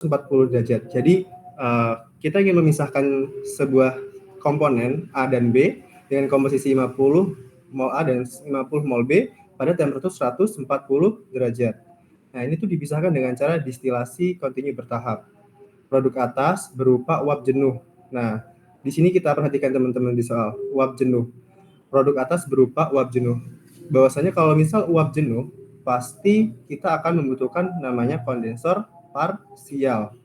40 derajat. Jadi kita ingin memisahkan sebuah komponen A dan B dengan komposisi 50 mol A dan 50 mol B pada temperatur 140 derajat. Nah, ini tuh dipisahkan dengan cara distilasi kontinu bertahap. Produk atas berupa uap jenuh. Nah, di sini kita perhatikan teman-teman di soal uap jenuh. Produk atas berupa uap jenuh. Bahwasanya kalau misal uap jenuh, pasti kita akan membutuhkan namanya kondensor parsial.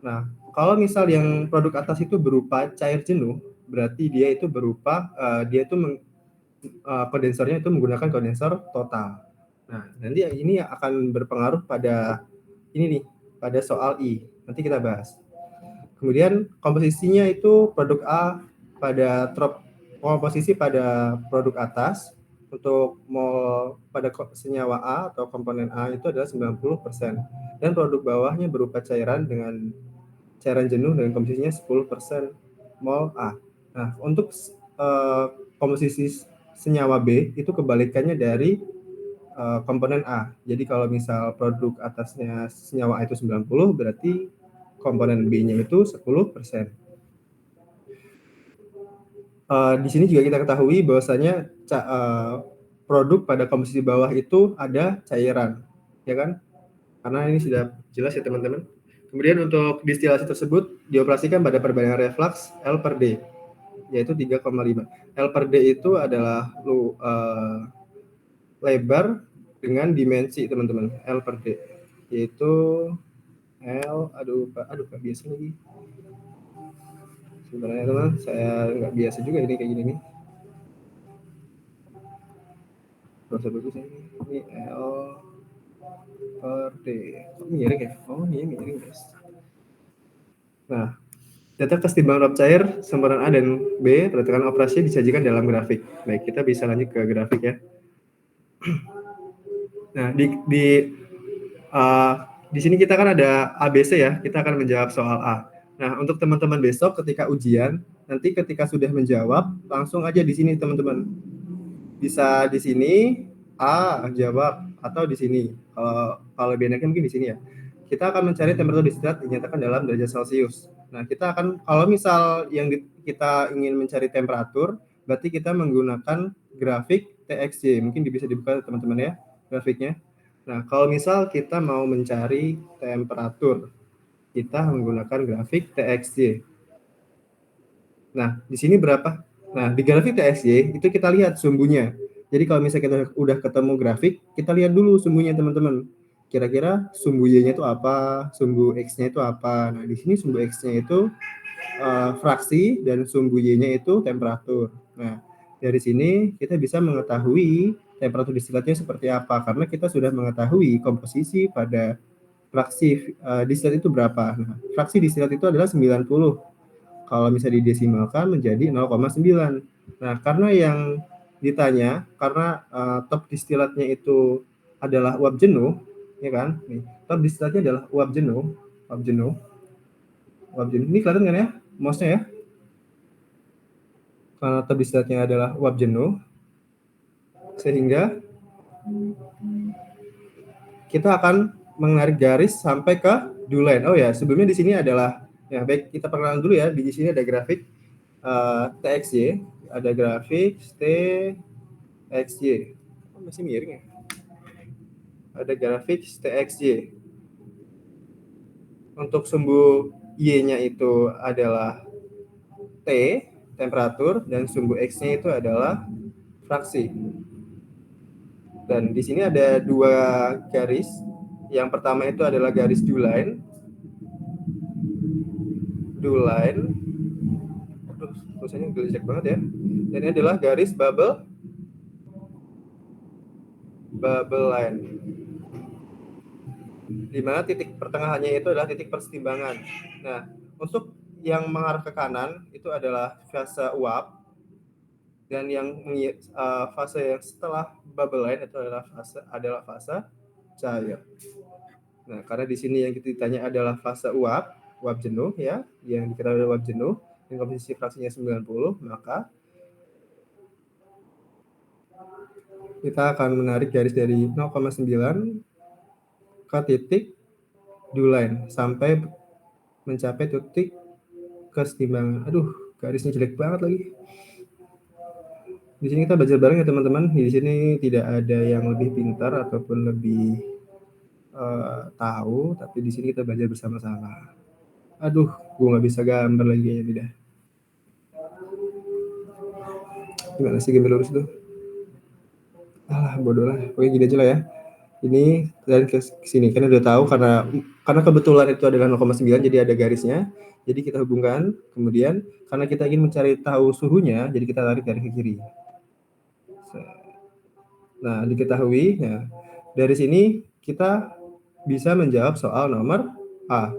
Nah, kalau misal yang produk atas itu berupa cair jenuh, berarti dia itu berupa kondensornya itu menggunakan kondensor total. Nah, nanti ini akan berpengaruh pada ini nih, pada soal I. Nanti kita bahas. Kemudian komposisinya itu produk A pada komposisi pada produk atas untuk mol pada senyawa A atau komponen A itu adalah 90% dan produk bawahnya berupa cairan jenuh dengan komposisinya 10% mol A. Nah, untuk komposisi senyawa B itu kebalikannya dari komponen A. Jadi kalau misal produk atasnya senyawa A itu 90, berarti komponen B-nya itu 10%. Di sini juga kita ketahui bahwasanya produk pada komposisi bawah itu ada cairan, ya kan? Karena ini sudah jelas ya teman-teman. Kemudian untuk distilasi tersebut dioperasikan pada perbandingan reflux L per D, yaitu 3,5. L per D itu adalah lebar dengan dimensi teman-teman, L per D, yaitu nggak biasa lagi. Sebenarnya teman, saya nggak biasa juga ini kayak gini nih. Bahasa bagus ini L per D. Kok miring ya? Oh, ini miring guys. Nah, data kesetimbangan uap cair sempurna A dan B perhatikan operasi disajikan dalam grafik. Baik, kita bisa lanjut ke grafik ya. Nah, di sini kita kan ada ABC ya, kita akan menjawab soal A. Nah, untuk teman-teman besok ketika ujian, nanti ketika sudah menjawab, langsung aja di sini teman-teman. Bisa di sini A jawab atau di sini. Kalau lebih enaknya mungkin di sini ya. Kita akan mencari temperatur distilat dinyatakan dalam derajat Celcius. Nah, kita akan kalau misal yang kita ingin mencari temperatur, berarti kita menggunakan grafik TXY. Mungkin bisa dibuka teman-teman ya grafiknya. Nah, kalau misal kita mau mencari temperatur, kita menggunakan grafik TXY. Nah, di sini berapa? Nah, di grafik TXY itu kita lihat sumbunya. Jadi kalau misalnya kita udah ketemu grafik, kita lihat dulu sumbunya teman-teman. Kira-kira sumbu Y-nya itu apa, sumbu X-nya itu apa. Nah, di sini sumbu X-nya itu fraksi dan sumbu Y-nya itu temperatur. Nah, dari sini kita bisa mengetahui temperatur distilatnya seperti apa karena kita sudah mengetahui komposisi pada fraksi distilat itu berapa. Nah, fraksi distilat itu adalah 90. Kalau misalnya didesimalkan menjadi 0,9. Nah, karena yang ditanya, karena top distilatnya itu adalah uap jenuh, ya kan? Nih, top distilatnya adalah uap jenuh. Ini kelihatan kan ya? Mouse-nya ya? Karena top distilatnya adalah uap jenuh, sehingga kita akan menarik garis sampai ke dew line. Oh ya, sebelumnya di sini adalah ya baik kita perkenalan dulu ya. Di sini ada grafik TXY, ada grafik TXY. Oh, masih miring ya? Ada grafik TXY. Untuk sumbu Y-nya itu adalah T, temperatur, dan sumbu X-nya itu adalah fraksi. Dan di sini ada dua garis. Yang pertama itu adalah garis dew line. Aduh, tulisannya jelek banget ya. Dan ini adalah garis bubble line. Di mana titik pertengahannya itu adalah titik persetimbangan. Nah, untuk yang mengarah ke kanan itu adalah fase uap, dan yang fase yang setelah bubble line itu adalah fase cair. Nah, karena di sini yang kita ditanya adalah fase uap jenuh ya, yang diketahui uap jenuh yang komposisi fraksinya 90, maka kita akan menarik garis dari 0,9 ke titik line sampai mencapai titik kesetimbangan. Aduh, garisnya jelek banget lagi. Di sini kita belajar bareng ya teman-teman. Di sini tidak ada yang lebih pintar ataupun lebih tahu, tapi di sini kita belajar bersama-sama. Aduh, gue nggak bisa gambar lagi kayaknya tidak. Gimana sih gambar lurus itu? Alah, bodoh lah. Pokoknya gini aja lah ya. Ini dan ke sini kan udah tahu karena kebetulan itu adalah 0,9 jadi ada garisnya. Jadi kita hubungkan, kemudian karena kita ingin mencari tahu suhunya, jadi kita tarik garis ke kiri. Nah, diketahui, ya, dari sini kita bisa menjawab soal nomor A.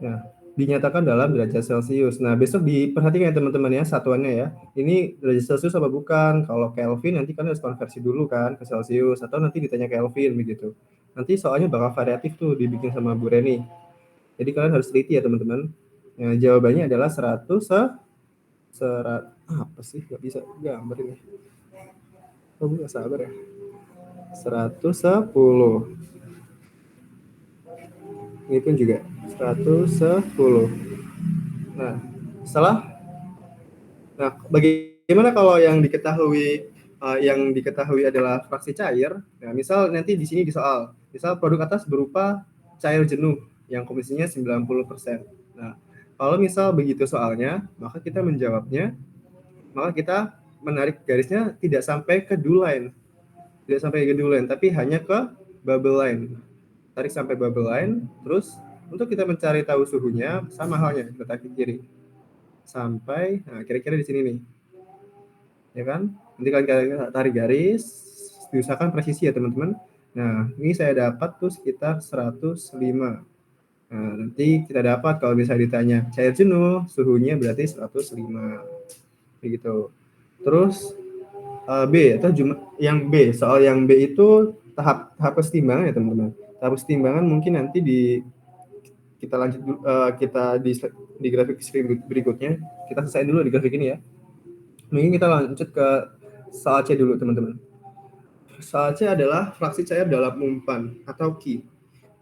Nah, dinyatakan dalam derajat Celcius. Nah, besok diperhatikan ya teman-teman ya satuannya ya. Ini derajat Celcius apa bukan? Kalau Kelvin nanti kan harus konversi dulu kan ke Celcius atau nanti ditanya Kelvin begitu. Nanti soalnya bakal variatif tuh dibikin sama Bu Reni. Jadi kalian harus teliti ya teman-teman. Nah, jawabannya adalah 100 apa sih? Gak bisa gambar ini. Oh, gue gak sabar ya. 110. Ini pun juga 110. Nah, bagaimana kalau yang diketahui adalah fraksi cair? Nah, misal nanti di sini di soal, misal produk atas berupa cair jenuh yang komposisinya 90%. Nah, kalau misal begitu soalnya, maka kita menjawabnya, maka kita menarik garisnya tidak sampai ke dew line. Tidak sampai ke dew line, tapi hanya ke bubble line. Tarik sampai bubble line, terus untuk kita mencari tahu suhunya, sama halnya, kita tarik ke kiri. Sampai, nah kira-kira di sini nih. Ya kan? Nanti kalian tarik garis, diusahakan presisi ya teman-teman. Nah, ini saya dapat tuh sekitar 105. Nah, nanti kita dapat kalau misalnya ditanya cair jenuh, suhunya berarti 105. Begitu. Terus B atau yang B, soal yang B itu tahap kesetimbangan ya teman-teman. Tahap kesetimbangan mungkin nanti kita lanjut kita di grafik berikutnya. Kita selesai dulu di grafik ini ya. Mungkin kita lanjut ke soal C dulu teman-teman. Soal C adalah fraksi cair dalam umpan atau Ki.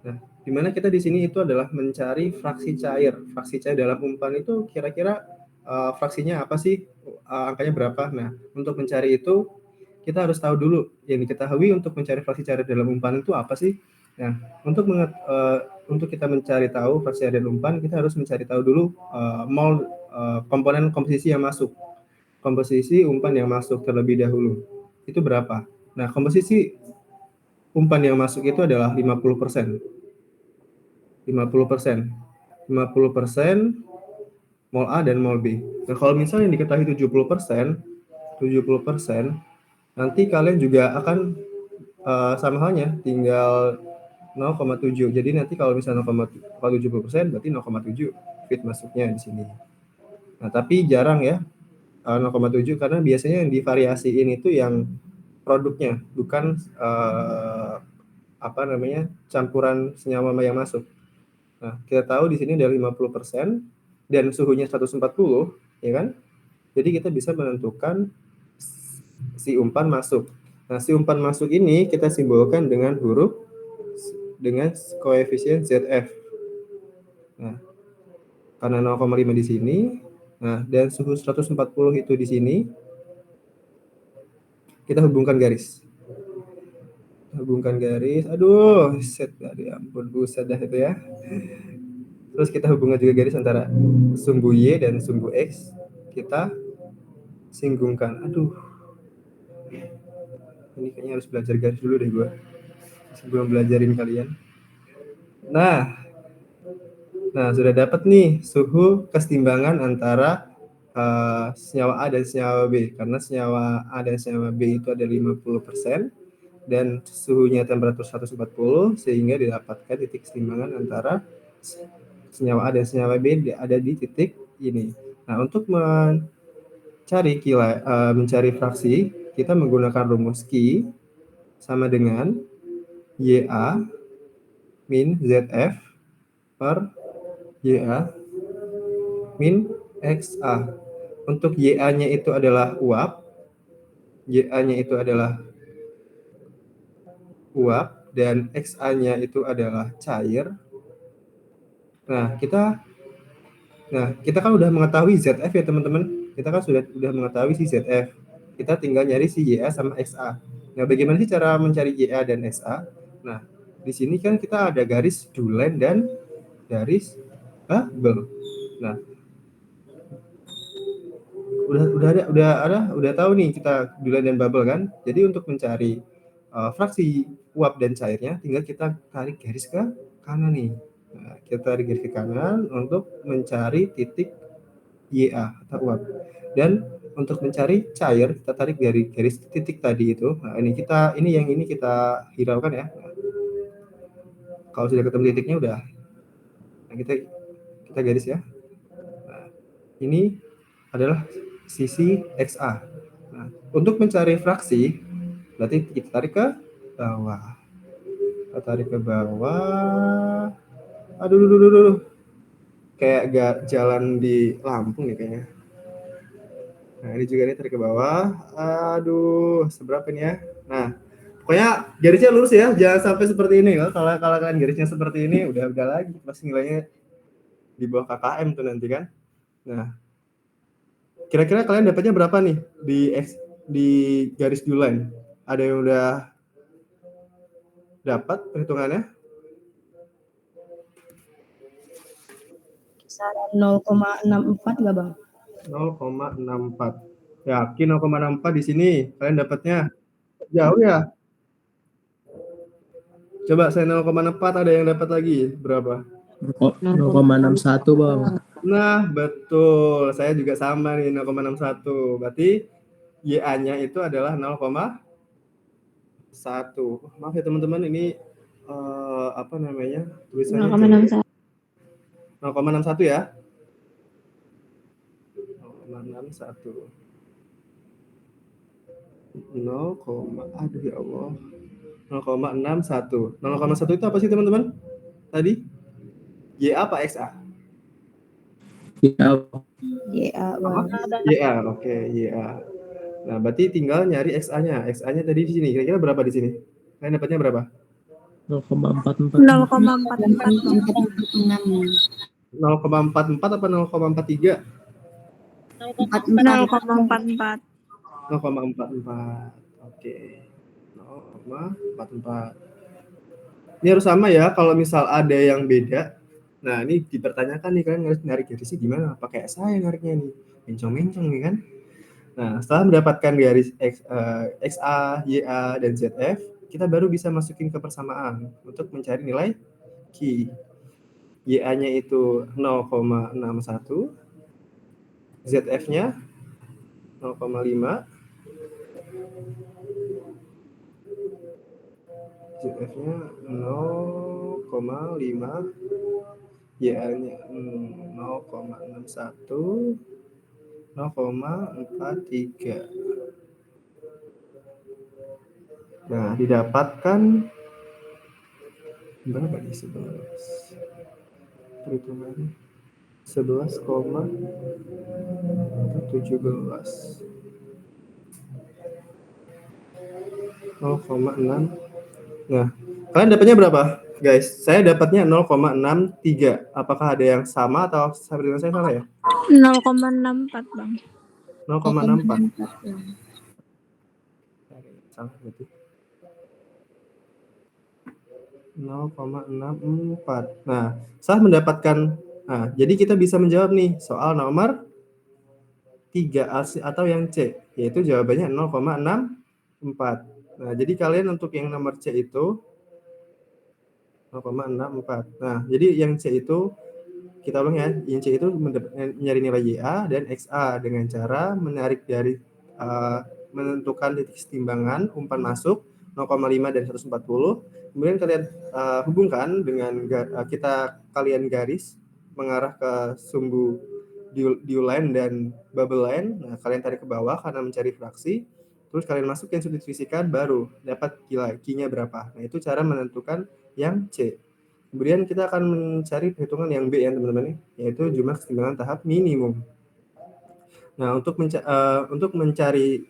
Nah, di mana kita di sini itu adalah mencari fraksi cair. Fraksi cair dalam umpan itu kira-kira fraksinya apa sih? Angkanya berapa? Nah, untuk mencari itu kita harus tahu dulu yang diketahui untuk mencari fraksi cair dalam umpan itu apa sih? Nah, untuk kita mencari tahu fraksi cair dalam umpan, kita harus mencari tahu dulu mol komponen komposisi yang masuk. Komposisi umpan yang masuk terlebih dahulu. Itu berapa? Nah, komposisi umpan yang masuk itu adalah 50%. 50%. 50% mol A dan mol B. Nah, kalau misalnya diketahui 70%, nanti kalian juga akan sama halnya, tinggal 0,7. Jadi nanti kalau misalnya 0,70% berarti 0,7 fit masuknya di sini. Nah, tapi jarang ya 0,7 karena biasanya yang divariasiin itu yang produknya, bukan campuran senyawa yang masuk. Nah, kita tahu di sini ada 50% dan suhunya 140, ya kan? Jadi kita bisa menentukan si umpan masuk. Nah, si umpan masuk ini kita simbolkan dengan koefisien ZF. Nah, karena 0,5 di sini, nah dan suhu 140 itu di sini, kita hubungkan garis. Aduh, set dari ampun, buset dah itu ya. Terus kita hubungkan juga garis antara sumbu Y dan sumbu X. Kita singgungkan. Aduh, ini kayaknya harus belajar garis dulu deh gue sebelum belajarin kalian. Nah sudah dapat nih suhu kesetimbangan antara senyawa A dan senyawa B. Karena senyawa A dan senyawa B itu ada 50% dan suhunya temperatur 140, sehingga didapatkan titik kesetimbangan antara senyawa A dan senyawa B ada di titik ini. Nah, untuk mencari fraksi, kita menggunakan rumus Ki sama dengan YA min ZF per YA min XA. Untuk YA-nya itu adalah uap, dan XA-nya itu adalah cair. Nah, kita kan udah mengetahui ZF ya teman-teman. Kita kan sudah mengetahui si ZF. Kita tinggal nyari si YA sama XA. Nah, bagaimana sih cara mencari YA dan XA? Nah, di sini kan kita ada garis dulen dan garis bubble. Nah, udah tahu nih kita dulen dan bubble kan. Jadi untuk mencari fraksi uap dan cairnya, tinggal kita tarik garis ke kanan nih. Nah, kita tarik garis ke kanan untuk mencari titik YA atau uap. Dan untuk mencari cair, kita tarik dari garis titik tadi itu. Nah, ini kita hiraukan ya. Nah, kalau sudah ketemu titiknya udah. Nah, kita garis ya. Nah, ini adalah sisi XA. Nah, untuk mencari fraksi, berarti kita tarik ke bawah. Kita tarik ke bawah. Aduh. Kayak gak jalan di Lampung nih kayaknya. Nah, ini juga nih tarik ke bawah. Aduh, seberapa nih ya? Nah, pokoknya garisnya lurus ya, jangan sampai seperti ini ya. Kalau kalian garisnya seperti ini, udah lagi pasti nilainya di bawah KKM tuh nanti kan. Nah, kira-kira kalian dapatnya berapa nih di garis due line? Ada yang udah dapat perhitungannya? Kisaran 0,64 nggak Bang? 0,64. Yakin 0,64 di sini kalian dapatnya? Jauh ya? Coba saya 0,4 ada yang dapat lagi berapa? 0,61 Bang. Nah, betul. Saya juga sama nih 0,61. Berarti YA-nya itu adalah 0,1. Maaf ya teman-teman, ini apa namanya? Tulisannya 0,61. 0,61 ya. 0,61. 0, aduh ya Allah. 0,61. 0,1 itu apa sih teman-teman? Tadi? YA apa XA? Ya, YA Bang. YA, oke, YA. Nah, berarti tinggal nyari XA-nya. XA-nya tadi di sini. Kira-kira berapa di sini? Kalian dapatnya berapa? 0,44. 0,44 apa 0,43? 0,44. 0,44. Oke. 0,44. Ini harus sama ya, kalau misal ada yang beda. Nah, ini dipertanyakan nih, kalian harus narik garisnya gimana? Pakai saya nariknya nih. Mencong-mencong nih kan. Nah, setelah mendapatkan garis XA, YA, dan ZF, kita baru bisa masukin ke persamaan untuk mencari nilai Q. YA-nya itu 0,61, ZF-nya 0,5, ZF-nya 0,5, YA-nya 0,61, 0,43. Nah, didapatkan berapa nih 11? Perhitungannya 11,17. 0,6. Nah, kalian dapatnya berapa, guys? Saya dapatnya 0,63. Apakah ada yang sama atau sama dengan saya salah ya? 0,64 Bang. 0,64. Salah berarti. 0,64. Nah, saya mendapatkan. Nah, jadi kita bisa menjawab nih soal nomor 3 atau yang C, yaitu jawabannya 0,64. Nah, jadi kalian untuk yang nomor C itu 0,64. Nah, jadi yang C itu kita ulang ya, yang C itu mencari nilai YA dan XA dengan cara menarik dari menentukan titik setimbangan umpan masuk 0,5 dan 140. Kemudian kalian hubungkan dengan kalian garis mengarah ke sumbu due line dan bubble line. Nah, kalian tarik ke bawah karena mencari fraksi. Terus kalian masukin substitusikan, baru dapat Q-nya berapa. Nah, itu cara menentukan yang C. Kemudian kita akan mencari perhitungan yang B ya teman-teman, yaitu jumlah kesetimbangan tahap minimum. Nah, untuk mencari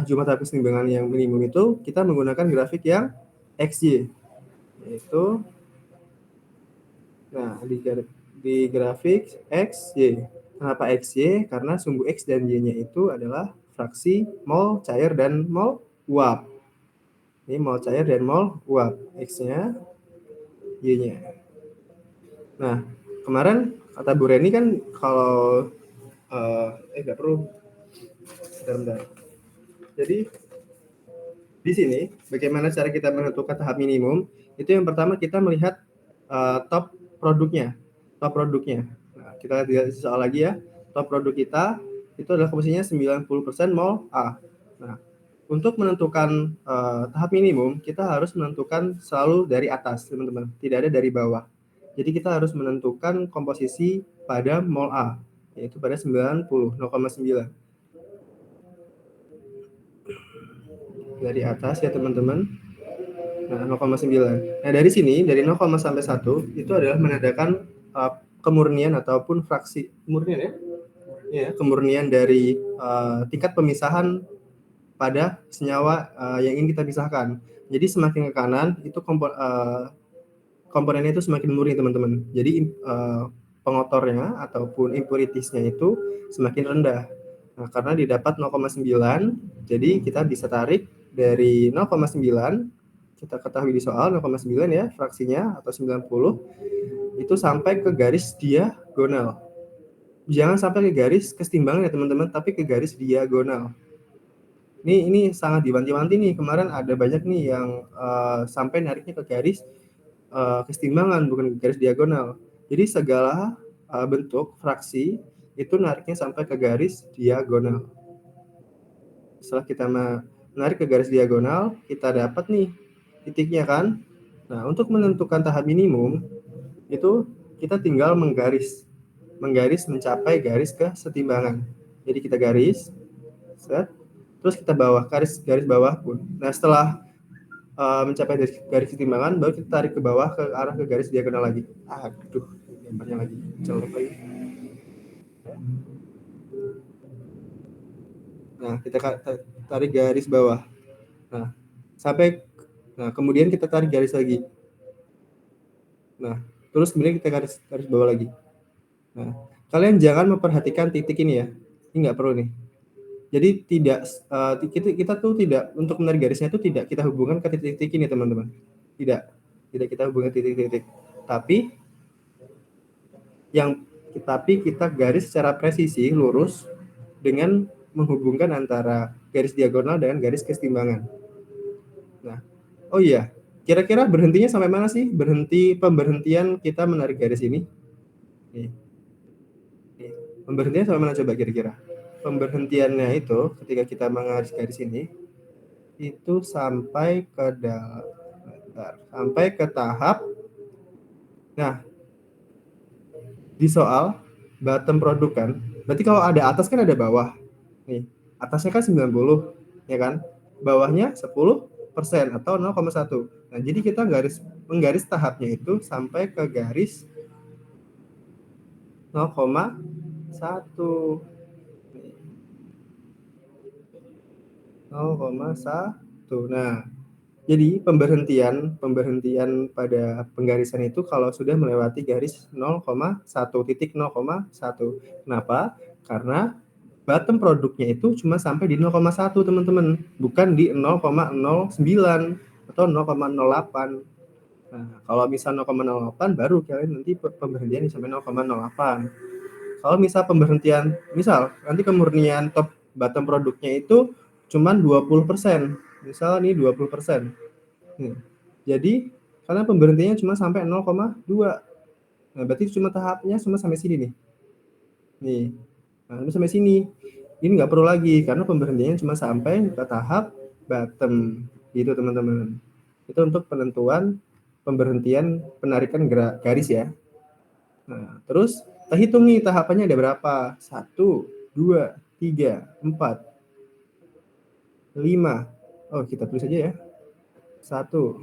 jumlah tahap kesetimbangan yang minimum itu, kita menggunakan grafik yang XY. Yaitu, nah di grafik XY. Kenapa XY? Karena sumbu X dan Y-nya itu adalah fraksi mol cair dan mol uap. Ini mol cair dan mol uap. X-nya, Y-nya. Nah, kemarin kata Bu Reni kan kalau nggak perlu. Bentar. Jadi di sini bagaimana cara kita menentukan tahap minimum? Itu yang pertama kita melihat top produknya. Nah, kita lihat soal lagi ya. Top produk kita itu adalah komposisinya 90% mol A. Nah, untuk menentukan tahap minimum, kita harus menentukan selalu dari atas, teman-teman. Tidak ada dari bawah. Jadi kita harus menentukan komposisi pada mol A, yaitu pada 90,9. Dari atas ya, teman-teman. Nah, 0,9. Nah, dari sini, dari 0, sampai 1, itu adalah menandakan kemurnian ataupun fraksi. Kemurnian ya? Ya, kemurnian dari tingkat pemisahan pada senyawa yang ingin kita pisahkan. Jadi semakin ke kanan itu komponennya itu semakin murni, teman-teman. Jadi pengotornya ataupun impuritisnya itu semakin rendah. Nah, karena didapat 0,9, jadi kita bisa tarik dari 0,9, kita ketahui di soal 0,9 ya fraksinya atau 90, itu sampai ke garis diagonal. Jangan sampai ke garis kesetimbangan ya teman-teman, tapi ke garis diagonal. Ini sangat diwanti-wanti nih, kemarin ada banyak nih yang sampai nariknya ke garis kesetimbangan, bukan ke garis diagonal. Jadi segala bentuk fraksi itu nariknya sampai ke garis diagonal. Setelah kita menarik ke garis diagonal, kita dapat nih titiknya kan. Nah, untuk menentukan tahap minimum itu kita tinggal menggaris mencapai garis kesetimbangan. Jadi kita garis, set, terus kita bawah, garis bawah pun. Nah, setelah mencapai garis kesetimbangan, baru kita tarik ke bawah ke arah ke garis diagonal lagi. Aduh, gambarnya lagi jelek lagi. Nah, kita tarik garis bawah. Nah, kemudian kita tarik garis lagi. Nah, terus kemudian kita garis bawah lagi. Nah, kalian jangan memperhatikan titik ini ya. Ini nggak perlu nih. Jadi kita tuh tidak, untuk menarik garisnya itu tidak kita hubungkan ke titik-titik ini, teman-teman. Tidak kita hubungkan titik-titik. Tapi kita garis secara presisi lurus dengan menghubungkan antara garis diagonal dengan garis kesetimbangan. Nah, oh iya, kira-kira berhentinya sampai mana sih? Pemberhentian kita menarik garis ini. Nih. Pemberhentian sampai mana coba kira-kira? Pemberhentiannya itu ketika kita mengaris garis ini itu sampai ke tahap, nah di soal bottom produk kan, berarti kalau ada atas kan ada bawah nih, atasnya kan 90 ya kan, bawahnya 10% atau 0,1. Nah, jadi kita menggaris tahapnya itu sampai ke garis 0,1. 0,1. Nah, jadi pemberhentian pada penggarisan itu kalau sudah melewati garis 0,1, titik 0,1. Kenapa? Karena bottom produknya itu cuma sampai di 0,1, teman-teman, bukan di 0,09 atau 0,08. Nah, kalau misal 0,08 baru kalian nanti pemberhentian sampai 0,08. Kalau misal nanti kemurnian top bottom produknya itu cuman 20%. Misal nih 20%. Jadi karena pemberhentiannya cuma sampai 0,2. Nah, berarti cuma tahapnya cuma sampai sini nih. Nah, sampai sini. Ini nggak perlu lagi karena pemberhentiannya cuma sampai ke tahap bottom. Gitu, teman-teman. Itu untuk penentuan pemberhentian penarikan garis ya. Nah, terus kita hitung nih tahapannya ada berapa. 1, 2, 3, 4, 5. Oh, kita tulis aja ya. 1,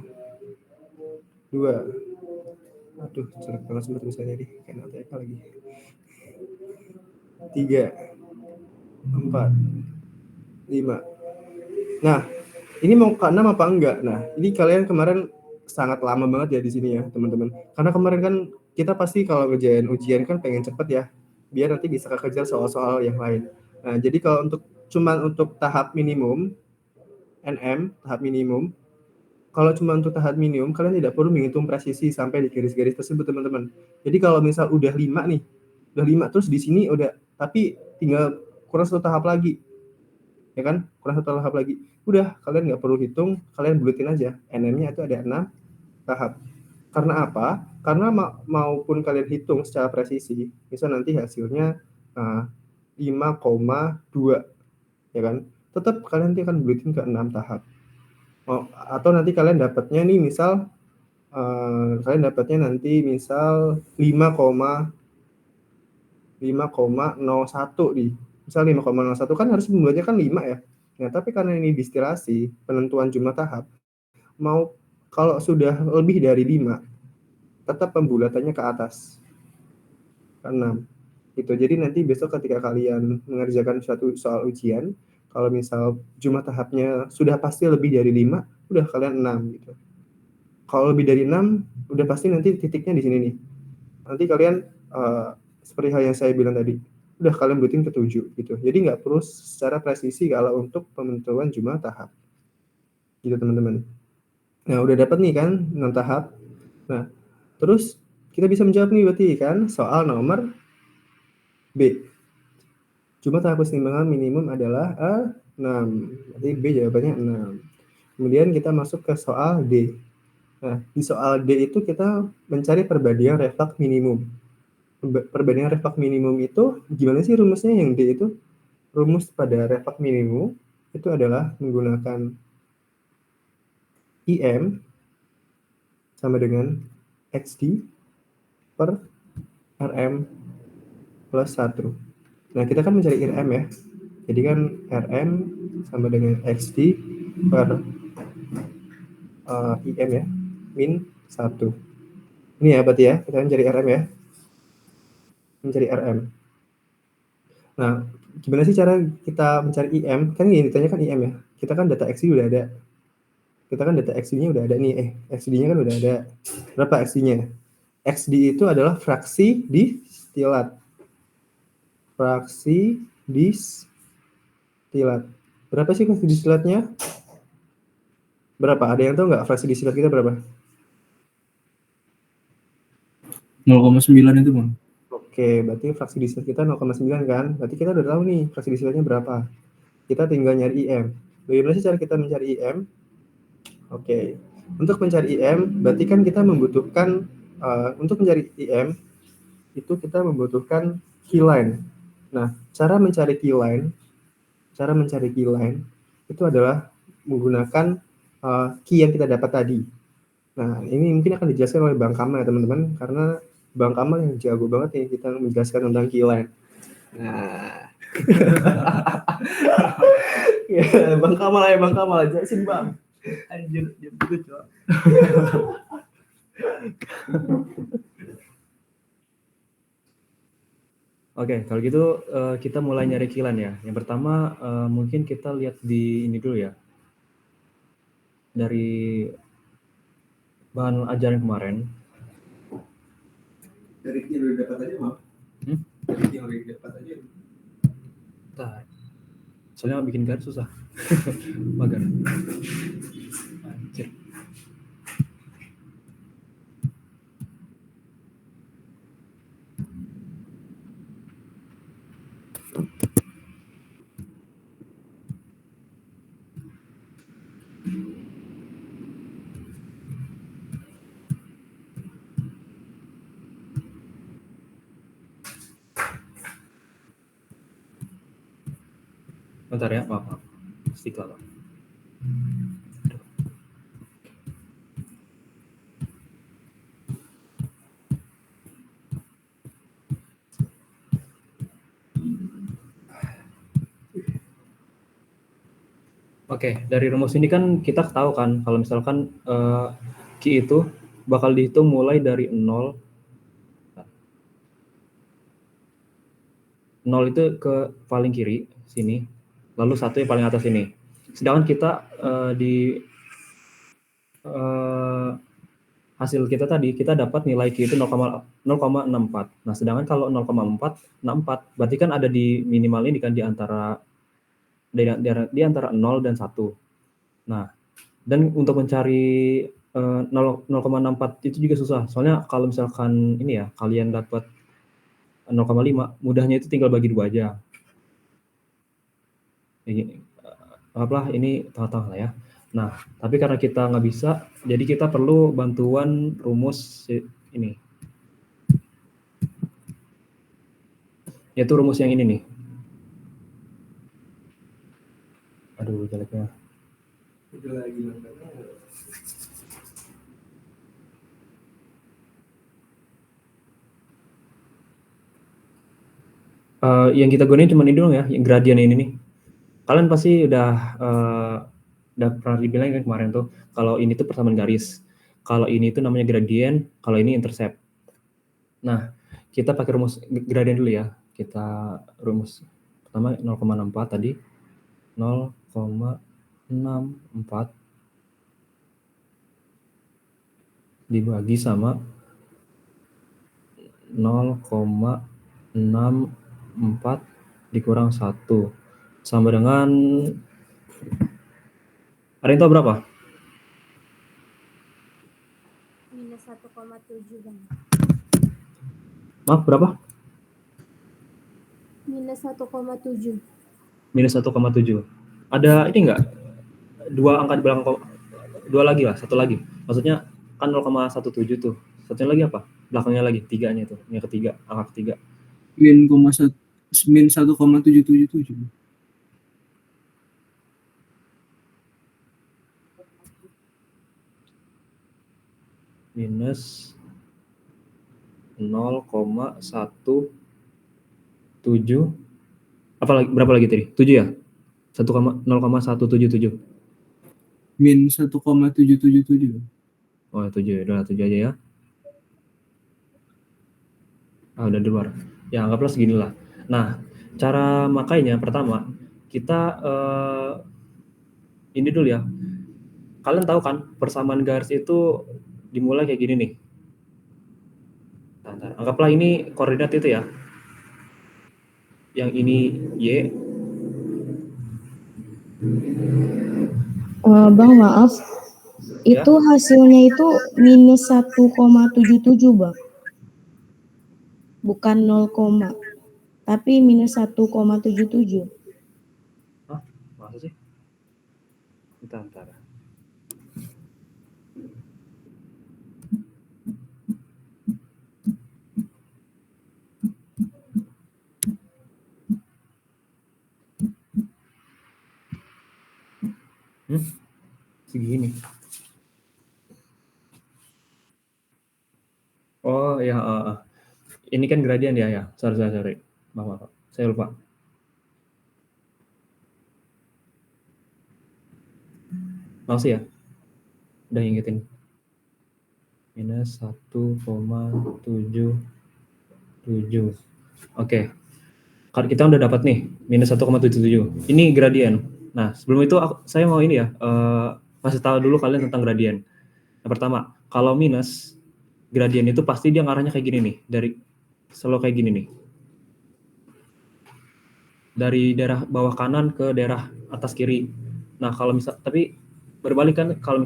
2. Aduh, jelek banget semua tulisannya nih. Kayak notek lagi. 3, 4, 5. Nah, ini mau ke 6 apa enggak? Nah, ini kalian kemarin sangat lama banget ya di sini ya, teman-teman. Karena kemarin kan kita pasti kalau ngerjain ujian kan pengen cepet ya, biar nanti bisa kekejar soal-soal yang lain. Nah, jadi kalau cuman untuk tahap minimum, NM, tahap minimum, kalau cuma untuk tahap minimum, kalian tidak perlu menghitung presisi sampai di garis-garis tersebut, teman-teman. Jadi kalau misal udah 5 nih, udah 5 terus di sini udah, tapi tinggal kurang satu tahap lagi, ya kan? Kurang satu tahap lagi. Udah, kalian nggak perlu hitung, kalian bulutin aja. NM-nya itu ada 6 tahap. Karena apa? Karena maupun kalian hitung secara presisi, misal nanti hasilnya 5,2, ya kan? Tetap kalian nanti akan bulutin ke 6 tahap. Atau nanti kalian dapatnya nih misal kalian dapatnya nanti misal 5,01 nih. Misal 5,01 kan harus jumlahnya kan 5 ya. Nah, tapi karena ini distilasi, penentuan jumlah tahap, mau kalau sudah lebih dari 5, tetap pembulatannya ke atas. Ke 6. Gitu. Jadi nanti besok ketika kalian mengerjakan suatu soal ujian, kalau misal jumlah tahapnya sudah pasti lebih dari 5, udah kalian 6 gitu. Kalau lebih dari 6, udah pasti nanti titiknya di sini nih. Nanti kalian seperti hal yang saya bilang tadi, udah kalian bulutin ke 7 gitu. Jadi nggak perlu secara presisi kalau untuk penentuan jumlah tahap. Gitu teman-teman. Nah, udah dapat nih kan 6 tahap. Nah, terus kita bisa menjawab nih berarti kan soal nomor B. Jumlah tahap keseimbangan minimum adalah 6. Berarti B jawabannya 6. Kemudian kita masuk ke soal D. Nah, di soal D itu kita mencari perbandingan refleks minimum. Perbandingan refleks minimum itu gimana sih rumusnya yang D itu? Rumus pada refleks minimum itu adalah menggunakan IM sama dengan XD per RM plus 1. Nah, kita kan mencari RM ya. Jadi kan RM sama dengan XD per IM ya, min 1. Ini ya berarti ya, kita mencari RM ya. Mencari RM. Nah, gimana sih cara kita mencari IM? Kan yang ditanyakan IM ya. Kita kan data XD udah ada. Kita kan data XD-nya udah ada nih. XD-nya kan udah ada. Berapa XD-nya? XD itu adalah fraksi distilat. Fraksi distilat. Berapa sih fraksi distilatnya? Berapa? Ada yang tahu nggak fraksi distilat kita berapa? 0,9 itu Bang. Oke, berarti fraksi distilat kita 0,9 kan? Berarti kita udah tahu nih fraksi distilatnya berapa. Kita tinggal nyari IM. Bagaimana sih cara kita mencari IM? Oke, untuk mencari IM, berarti kan kita membutuhkan, untuk mencari IM, itu kita membutuhkan keyline. Nah, cara mencari keyline itu adalah menggunakan key yang kita dapat tadi. Nah, ini mungkin akan dijelaskan oleh Bang Kamal ya teman-teman, karena Bang Kamal yang jago banget nih kita menjelaskan tentang keyline. Nah, ya, Bang Kamal jelasin Bang. Anjir, gitu coba. Oke, kalau gitu kita mulai nyari keyline ya. Yang pertama mungkin kita lihat di ini dulu ya. Dari bahan ajaran kemarin. Dari yang udah dapat aja Bang. Dari yang udah dapat aja. Bentar. Soalnya bikin garis susah. Magar. Anjir. Bentar ya, maaf. Istiqlal. Oke, dari rumus ini kan kita tahu kan kalau misalkan Q itu bakal dihitung mulai dari 0. 0 itu ke paling kiri sini, lalu 1 yang paling atas ini. sedangkan kita di hasil kita tadi kita dapat nilai Q itu 0,64. Nah, sedangkan kalau 0,464 berarti kan ada di minimal ini kan di antara 0 dan 1. Nah, dan untuk mencari 0,64 itu juga susah. Soalnya kalau misalkan ini ya, kalian dapat 0,5, mudahnya itu tinggal bagi 2 aja. Ini apalah ini tengah-tengah lah ya. Nah, tapi karena kita nggak bisa, jadi kita perlu bantuan rumus ini. Yaitu rumus yang ini nih. Aduh, jeleknya. Yang kita gunain cuma ini doang ya, yang gradien ini nih. Kalian pasti udah pernah dibilang kan kemarin tuh, kalau ini tuh persamaan garis, kalau ini tuh namanya gradien, kalau ini intercept. Nah, kita pakai rumus gradien dulu ya. Kita rumus pertama 0,64 tadi, 0,64 dibagi sama 0,64 dikurang 1 sama dengan, ada yang tahu berapa? Minus 1,7 Bang. Maaf, berapa? Minus 1,7. Minus 1,7. Ada ini enggak? Dua angka di belakang, dua lagi lah, satu lagi. Maksudnya kan 0,17 tuh. Satunya lagi apa? Belakangnya lagi, tiganya tuh. Yang ketiga, angka ketiga. Min 1,777. Minus 0,17. Apa lagi? Berapa lagi tadi? 7 ya? 0,177. Min 1,777. Oh, 7. Udah 7 aja ya. Udah di luar. Ya, anggaplah seginilah. Nah, cara makainya pertama, kita ini dulu ya. Kalian tahu kan, persamaan garis itu dimulai kayak gini nih. Bentar. Anggaplah ini koordinat itu ya. Yang ini Y. Bang, maaf. Ya. Itu hasilnya itu minus 1,77, Bang. Bukan 0, tapi minus 1,77. Hah? Masa sih? Bentar. Segini. Oh ya, ini kan gradien ya. Sorry. Maaf. Saya lupa. Makasih ya. Udah ingetin. Minus 1,77. Oke. Kita udah dapat nih, minus 1,77. Ini gradien. Nah, sebelum itu saya mau ini ya, kasih tahu dulu kalian tentang gradien. Yang pertama, kalau minus, gradien itu pasti dia ngarahnya kayak gini nih, selalu kayak gini nih. Dari daerah bawah kanan ke daerah atas kiri. Nah, tapi berbalik kan, kalau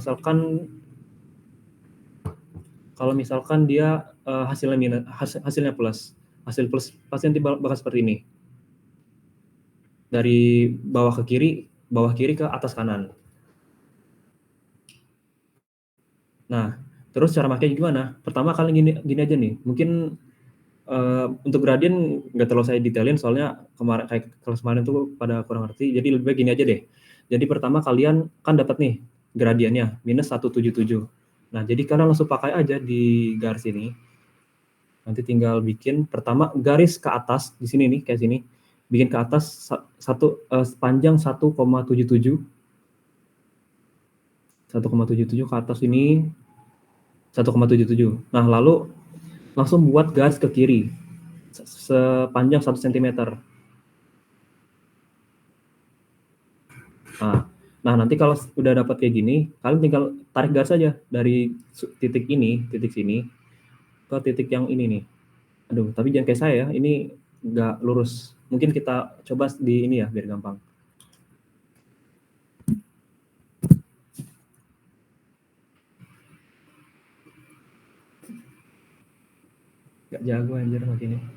misalkan dia hasilnya minus, hasilnya plus. Hasil plus pasti nanti bakal seperti ini. Dari bawah kiri ke atas kanan. Nah, terus cara makanya gimana? Pertama kalian gini aja nih. Mungkin untuk gradien nggak terlalu saya detailin soalnya kayak kelas kemarin tuh pada kurang ngerti. Jadi lebih baik gini aja deh. Jadi pertama kalian kan dapat nih gradiennya minus 177. Nah, jadi kalian langsung pakai aja di garis ini. Nanti tinggal bikin pertama garis ke atas di sini nih kayak sini. Bikin ke atas sepanjang 1,77. 1,77 ke atas ini 1,77. Nah, lalu langsung buat garis ke kiri sepanjang 1 cm. Nah, Nah, nanti kalau udah dapat kayak gini, kalian tinggal tarik garis saja dari titik ini, titik sini, ke titik yang ini nih. Aduh, tapi jangan kayak saya ya, ini nggak lurus. Mungkin kita coba di ini ya, biar gampang. Nggak jago anjir makin ini.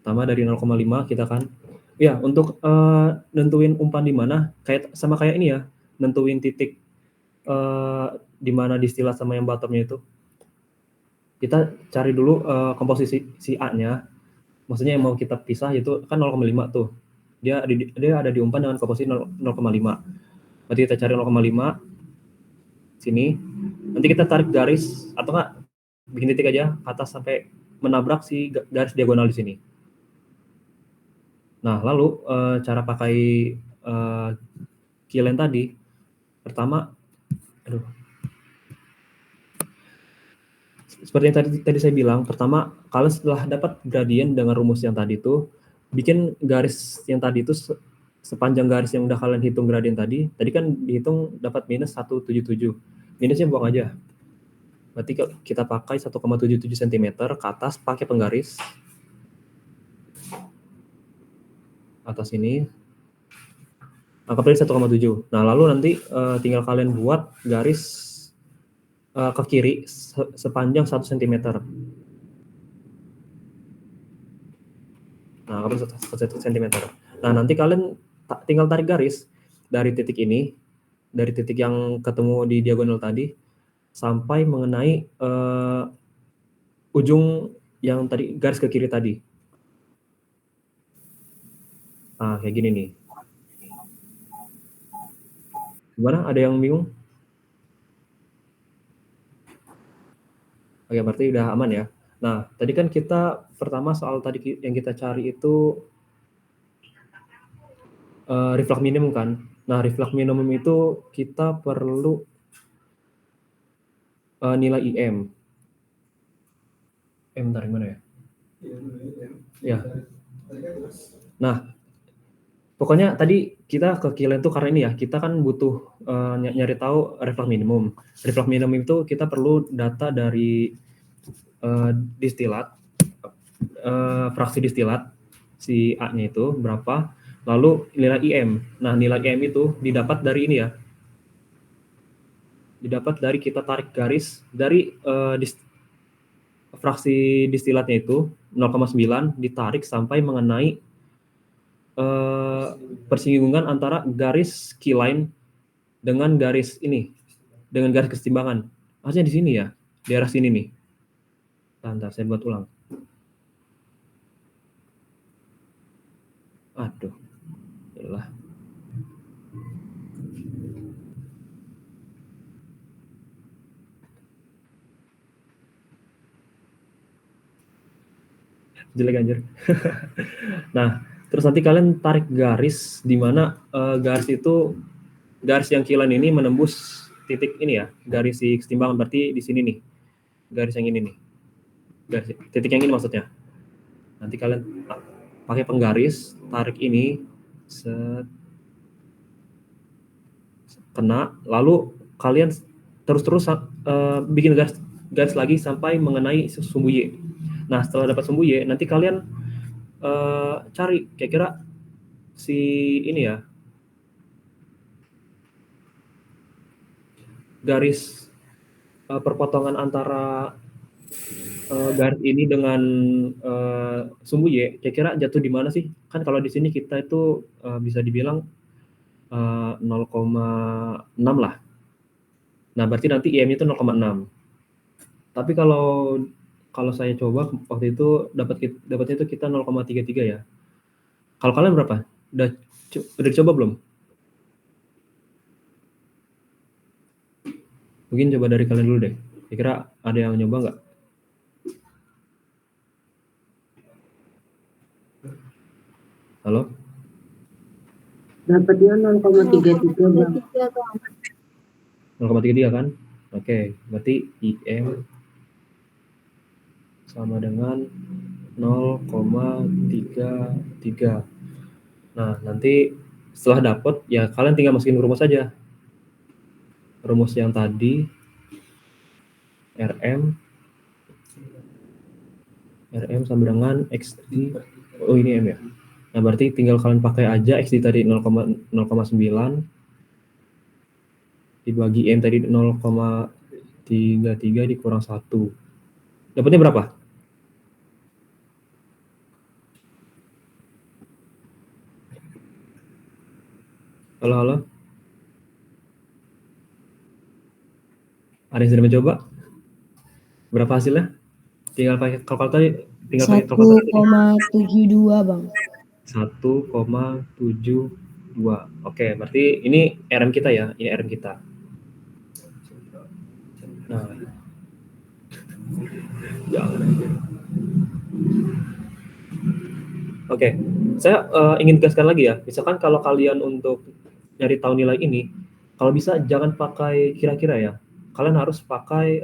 Pertama dari 0,5 kita kan. Ya, untuk nentuin umpan di mana, sama kayak ini ya, nentuin titik di mana distilat sama yang bottomnya itu. Kita cari dulu komposisi si A-nya. Maksudnya yang mau kita pisah itu kan 0,5 tuh. Dia ada di umpan dengan komposisi 0,5. Berarti kita cari 0,5 sini. Nanti kita tarik garis atau enggak bikin titik aja ke atas sampai menabrak si garis diagonal di sini. Nah, lalu cara pakai keyline tadi, pertama, seperti yang tadi saya bilang, pertama, kalau setelah dapat gradien dengan rumus yang tadi itu, bikin garis yang tadi itu sepanjang garis yang udah kalian hitung gradien tadi kan dihitung dapat minus 177. Minusnya buang aja. Berarti kita pakai 1,77 cm ke atas pakai penggaris. Atas ini. Anggap aja 1,7. Nah, lalu nanti tinggal kalian buat garis ke kiri sepanjang 1 cm. Nah, anggap aja 1 cm. Nah, nanti kalian tinggal tarik garis dari titik ini, dari titik yang ketemu di diagonal tadi, sampai mengenai ujung yang tadi garis ke kiri tadi. Nah, kayak gini nih. Gimana? Ada yang bingung? Oke, berarti udah aman ya. Nah, tadi kan kita pertama soal tadi yang kita cari itu reflux minimum kan. Nah, reflux minimum itu kita perlu nilai IM. Bentar, gimana ya? Ya. Nah, pokoknya tadi kita ke keyline tuh karena ini ya, kita kan butuh nyari tahu reflux minimum. Reflux minimum itu kita perlu data dari distilat, fraksi distilat, si A-nya itu berapa, lalu nilai IM. Nah, nilai IM itu didapat dari ini ya, didapat dari kita tarik garis dari fraksi distilatnya itu 0,9 ditarik sampai mengenai persinggungan antara garis keyline dengan garis ini, dengan garis kesetimbangan. Harusnya di sini ya, di arah sini nih. Bentar, saya buat ulang. Aduh, yalah. Jelek anjir. Nah, terus nanti kalian tarik garis di mana garis itu, garis yang keyline ini menembus titik ini ya, garis si kesetimbangan, berarti di sini nih, garis yang ini nih, garis titik yang ini maksudnya. Nanti kalian pakai penggaris, tarik ini, kena, lalu kalian terus bikin garis lagi sampai mengenai sumbu Y. Nah, setelah dapat sumbu Y, nanti kalian cari kira-kira si ini ya, garis perpotongan antara garis ini dengan sumbu Y, kira-kira jatuh di mana sih? Kan kalau di sini kita itu bisa dibilang 0,6 lah. Nah, berarti nanti IM itu 0,6. Tapi kalau saya coba waktu itu dapatnya itu kita 0,33 ya. Kalau kalian berapa? Udah dicoba belum? Mungkin coba dari kalian dulu deh. Kira-kira ada yang nyoba nggak? Halo? Dapatnya 0,33 Bang. 0,33 kan? Oke, berarti IM sama dengan 0,33. Nah, nanti setelah dapat ya kalian tinggal masukin rumus saja. Rumus yang tadi RM sama dengan X di ini M ya. Nah, berarti tinggal kalian pakai aja X di tadi 0,9 dibagi M tadi 0,33 dikurang 1. Dapatnya berapa? Halo? Ada yang sudah mencoba? Berapa hasilnya? Tinggal pakai kalkulator tadi. 1,72 Bang. 1,72. Oke, berarti ini RM kita ya. Ini RM kita. Nah. Jangan. Oke, saya ingin tegaskan lagi ya. Misalkan kalau kalian untuk nyari tahu nilai ini, kalau bisa jangan pakai kira-kira ya. Kalian harus pakai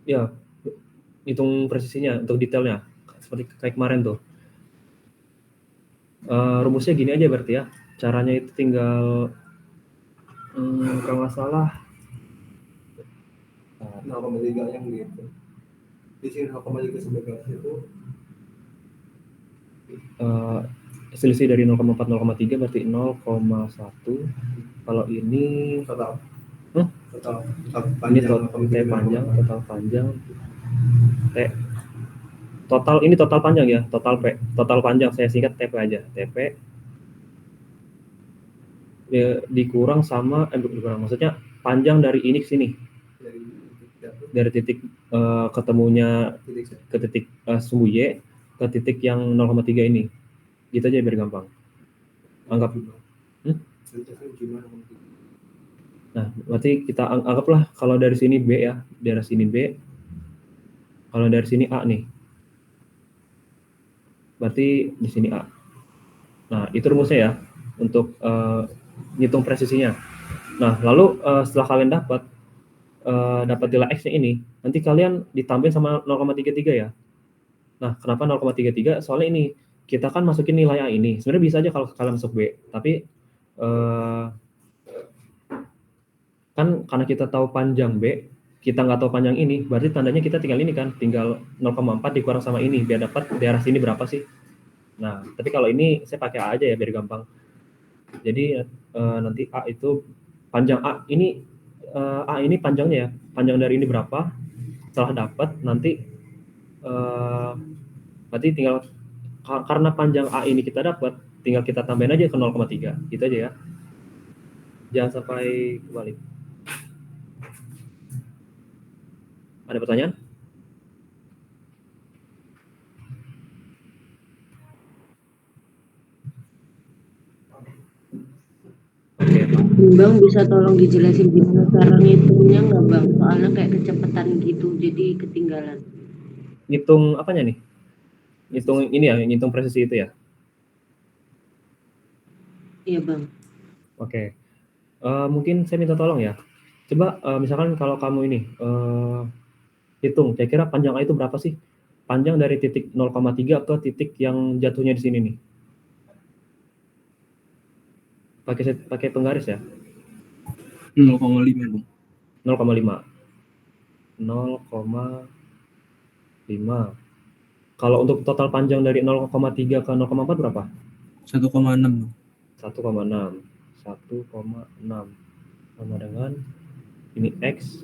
ya hitung presisinya untuk detailnya seperti kayak kemarin tuh. Rumusnya gini aja berarti ya. Caranya itu tinggal kalau nggak salah 0,3 yang gitu. Di sini 0,3 sebagai itu selisih dari 0,4 0,3 berarti 0,1. Kalau ini total. Ini total panjang T. Total ini total panjang ya, total P. Total panjang saya singkat TP aja. TP dikurang sama dikurang maksudnya panjang dari ini ke sini. Dari titik ketemunya ke titik sumbu Y ke titik yang 0,3 ini. Gitu aja biar gampang. Anggap. Nah, berarti kita anggaplah kalau dari sini B ya, dari sini B. Kalau dari sini A nih. Berarti di sini A. Nah, itu rumusnya ya untuk ngitung presisinya. Nah, lalu setelah kalian dapat nilai X-nya ini, nanti kalian ditambahin sama 0,33 ya. Nah, kenapa 0,33? Soalnya ini, kita kan masukin nilai A ini. Sebenarnya bisa aja kalau kalian masuk B, tapi kan karena kita tahu panjang B, kita nggak tahu panjang ini, berarti tandanya kita tinggal ini kan, tinggal 0,4 dikurang sama ini, biar dapat daerah sini berapa sih. Nah, tapi kalau ini saya pakai A aja ya, biar gampang. Jadi nanti A itu, panjang A ini panjangnya ya, panjang dari ini berapa, setelah dapat nanti berarti tinggal karena panjang A ini kita dapat, tinggal kita tambahin aja ke 0,3 gitu aja ya, jangan sampai kebalik. Ada pertanyaan? Oke, Bang, bisa tolong dijelasin gimana cara ngitungnya nggak Bang? Soalnya kayak kecepatan gitu, jadi ketinggalan. Ngitung apanya nih? Ngitung ini ya, ngitung presisi itu ya? Iya Bang. Oke. Mungkin saya minta tolong ya. Coba misalkan kalau kamu ini hitung, kira-kira panjang A itu berapa sih? Panjang dari titik 0,3 ke titik yang jatuhnya di sini nih. Pakai penggaris ya? 0,5 Bang. 0,5. 0,5. Kalau untuk total panjang dari 0,3 ke 0,4 berapa? 1,6 Bang. 1,6 sama dengan ini X.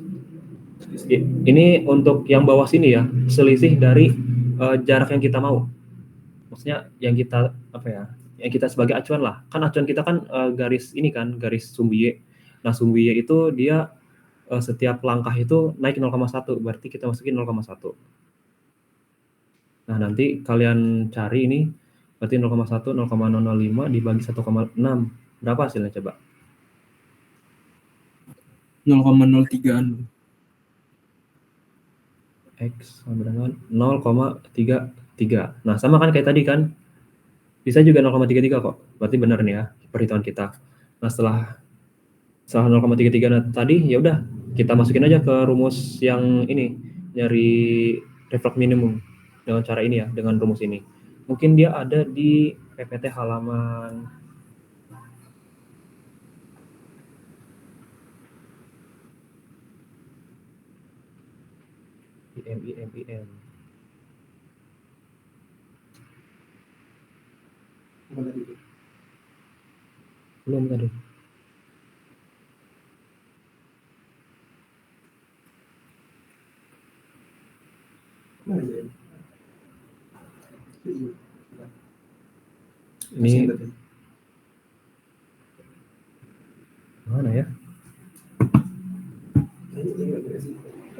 Ini untuk yang bawah sini ya, selisih dari jarak yang kita mau. Maksudnya yang kita apa ya? Yang kita sebagai acuan lah. Kan acuan kita kan garis ini kan, garis sumbu Y. Nah, sumbu Y itu dia setiap langkah itu naik 0,1, berarti kita masukin 0,1. Nah, nanti kalian cari ini berarti 0,1 0,005 dibagi 1,6. Berapa hasilnya coba? 0,03an. X sama dengan 0,33. Nah, sama kan kayak tadi kan? Bisa juga 0,33 kok. Berarti benar nih ya perhitungan kita. Nah, setelah 0,33 nah, tadi ya udah kita masukin aja ke rumus yang ini, nyari reflux minimum dengan cara ini ya, dengan rumus ini. mungkin dia ada di PPT halaman IM. Belum tadi. Ini mana ya?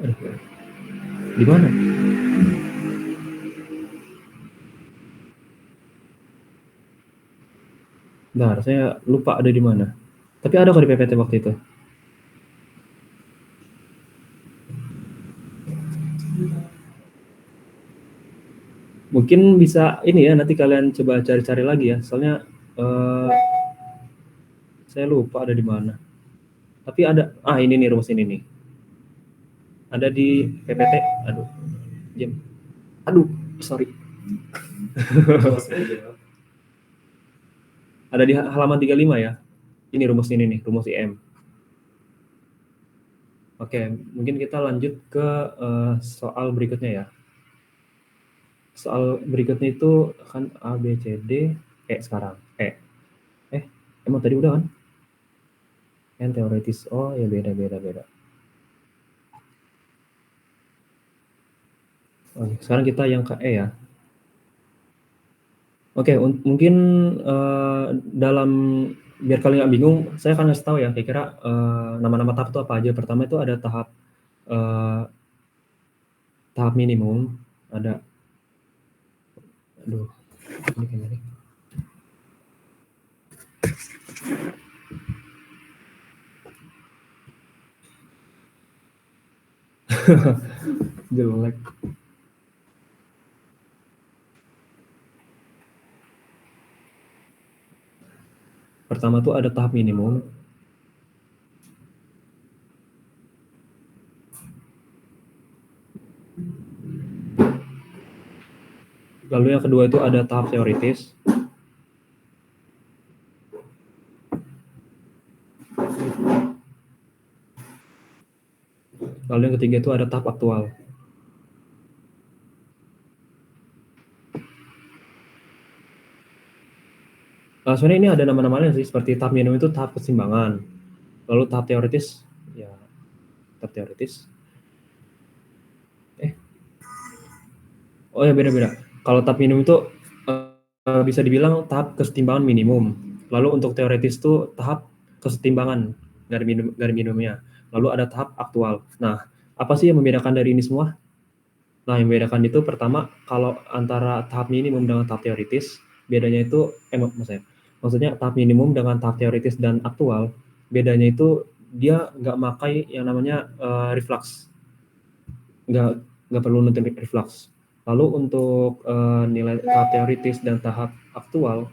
Aduh. Di mana? Bentar, saya lupa ada di mana. Tapi ada kok di PPT waktu itu. Mungkin bisa ini ya, nanti kalian coba cari-cari lagi ya. Soalnya saya lupa ada di mana. Tapi ada, ini nih rumus ini nih. Ada di PPT. Aduh, jam. Aduh, sorry. Ada di halaman 35 ya. Ini rumus ini nih, rumus IM. Oke, mungkin kita lanjut ke soal berikutnya ya. Soal berikutnya itu kan A, B, C, D, E sekarang. Emang tadi udah kan? N teoritis. Oh ya beda. Oke, sekarang kita yang ke E ya. Oke, mungkin dalam biar kalian nggak bingung, saya akan ngasih tahu ya kira-kira nama-nama tahap itu apa aja. Pertama itu ada tahap minimum, ada ini kayaknya nih. Jelek. Pertama tuh ada tahap minimum. Lalu yang kedua itu ada tahap teoritis. Lalu yang ketiga itu ada tahap aktual. Sebenarnya ini ada nama-nama lain sih, seperti tahap minimum itu tahap keseimbangan. Lalu tahap teoritis, ya tahap teoritis. Oh ya beda-beda. Kalau tahap minimum itu bisa dibilang tahap kesetimbangan minimum. Lalu untuk teoritis itu tahap kesetimbangan dari minimumnya. Lalu ada tahap aktual. Nah, apa sih yang membedakan dari ini semua? Nah, yang membedakan itu pertama, kalau antara tahap minimum dengan tahap teoritis, bedanya itu, maksudnya tahap minimum dengan tahap teoritis dan aktual, bedanya itu dia nggak pakai yang namanya reflux. Nggak perlu nonton reflux. Lalu untuk nilai tahap teoritis dan tahap aktual,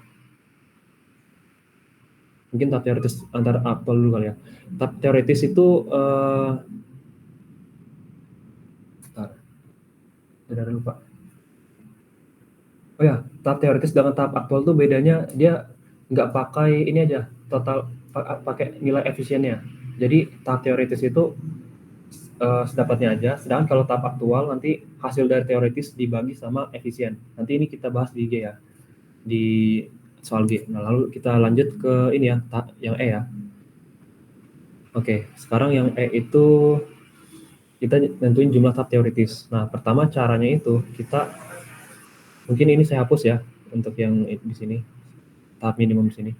mungkin tahap teoritis antara aktual dulu kali ya. Tahap teoritis itu udah lupa. Oh ya, tahap teoritis dengan tahap aktual tuh bedanya dia nggak pakai ini aja, total pakai nilai efisiennya. Jadi tahap teoritis itu sedapatnya aja, sedangkan kalau tahap aktual nanti hasil dari teoritis dibagi sama efisien. Nanti ini kita bahas di G ya, di soal G. Nah, lalu kita lanjut ke ini ya, yang E ya. Oke, sekarang yang E itu kita nentuin jumlah tahap teoritis. Nah, pertama caranya itu kita, mungkin ini saya hapus ya untuk yang di sini, tahap minimum di sini.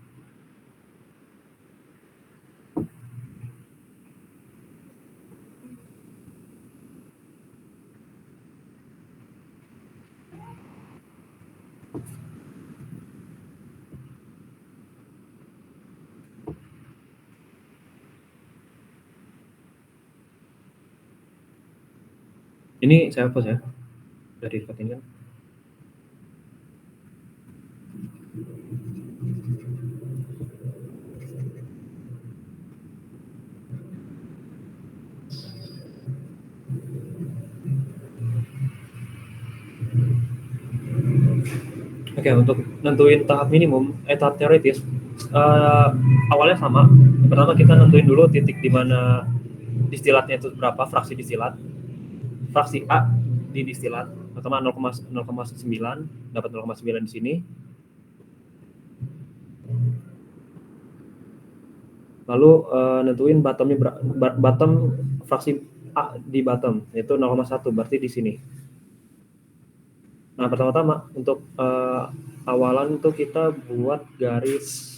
Ini saya hapus ya dari record ini kan. Oke, untuk nentuin tahap minimum, tahap teoritis, awalnya sama. Pertama kita nentuin dulu titik di mana distilatnya itu berapa, fraksi distilat. Fraksi A di distilat, pertama 0,9, dapat 0,9 di sini. Lalu nentuin bottom fraksi A di bottom, yaitu 0,1, berarti di sini. Nah, pertama-tama untuk awalan itu kita buat garis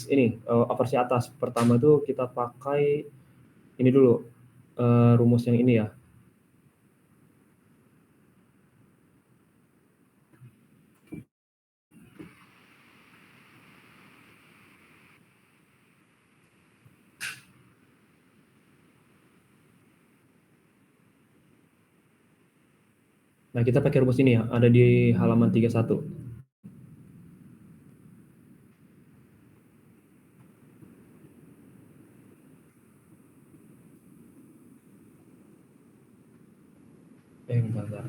ini aversi atas. Pertama itu kita pakai ini dulu, rumus yang ini ya. Nah, kita pakai rumus ini ya, ada di halaman 31. Bentar.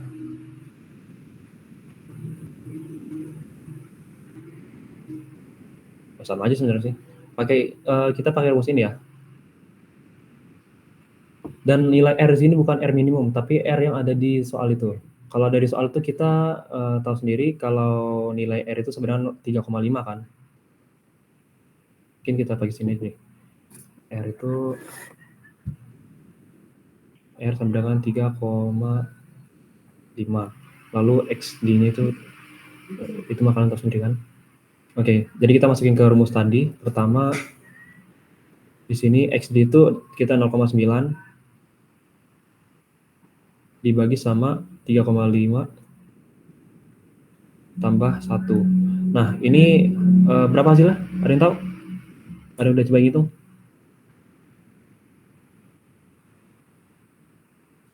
Sama aja sebenarnya sih. Kita pakai rumus ini ya. Dan nilai R di sini bukan R minimum, tapi R yang ada di soal itu. Kalau dari soal itu kita tahu sendiri kalau nilai R itu sebenarnya 3,5 kan. Mungkin kita pakai sini nih. R itu R sama dengan 3,5. Lalu XD-nya itu makanan tahu sendiri kan. Oke, jadi kita masukin ke rumus tadi. Pertama di sini XD itu kita 0,9 dibagi sama 3,5 tambah 1. Nah, ini berapa hasilnya? Ada yang tahu? Ada yang udah coba hitung?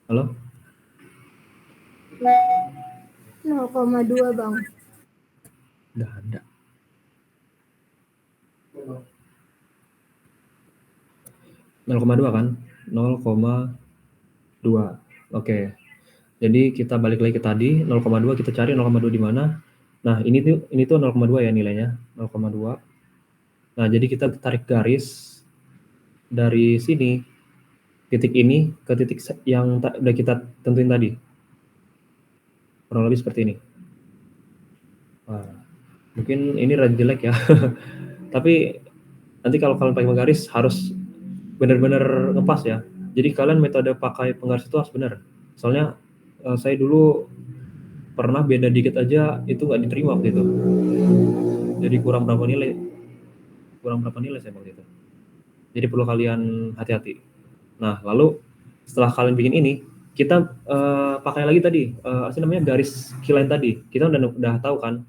Halo? 0,2 Bang. Udah ada. 0,2 kan? 0,2. Oke. Jadi kita balik lagi ke tadi, 0,2 kita cari 0,2 di mana? Nah, ini tuh 0,2 ya nilainya, 0,2. Nah, jadi kita tarik garis dari sini, titik ini ke titik yang udah kita tentuin tadi. Kurang lebih seperti ini. Nah, mungkin ini rada jelek ya. Tapi nanti kalau kalian pakai penggaris harus benar-benar ngepas ya. Jadi kalian metode pakai penggaris itu harus benar. Soalnya saya dulu pernah beda dikit aja itu nggak diterima waktu itu. Jadi kurang berapa nilai saya waktu itu. Jadi perlu kalian hati-hati. Nah, lalu setelah kalian bikin ini, kita pakai lagi tadi, garis keyline tadi. Kita udah tahu kan,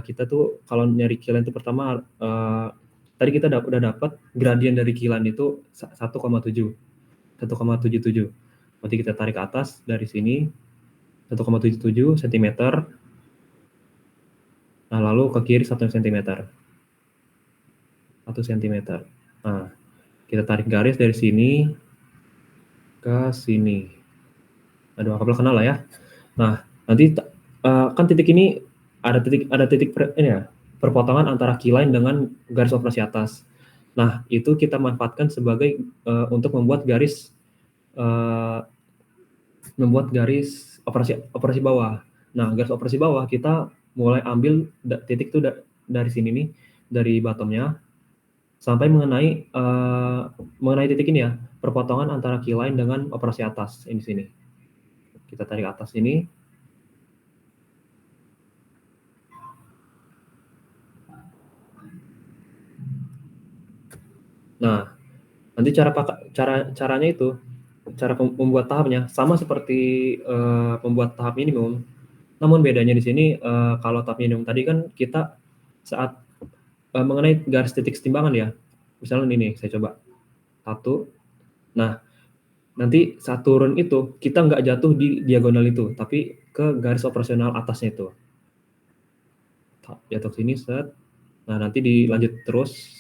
kita tuh kalau nyari keyline itu pertama, tadi kita udah dapat gradien dari keyline itu 1,7. 1,77. Berarti kita tarik ke atas dari sini 1,77 cm. Nah, lalu ke kiri 1 cm. 1 cm. Nah, kita tarik garis dari sini ke sini. Aduh, anggaplah kenal lah ya. Nah, nanti kan titik ini ada titik perpotongan antara keyline dengan garis operasi atas. Nah, itu kita manfaatkan sebagai untuk membuat garis operasi bawah. Nah, garis operasi bawah kita mulai ambil titik itu dari sini nih, dari bottomnya sampai mengenai titik ini ya, perpotongan antara keyline dengan operasi atas ini sini. Kita tarik atas ini. Nah, nanti caranya itu, cara membuat tahapnya sama seperti membuat tahap minimum. Namun bedanya di sini kalau tahap minimum tadi kan kita saat mengenai garis titik setimbangan ya. Misalnya ini saya coba 1. Nah, nanti saat turun itu kita nggak jatuh di diagonal itu, tapi ke garis operasional atasnya itu. Jatuh sini set. Nah, nanti dilanjut terus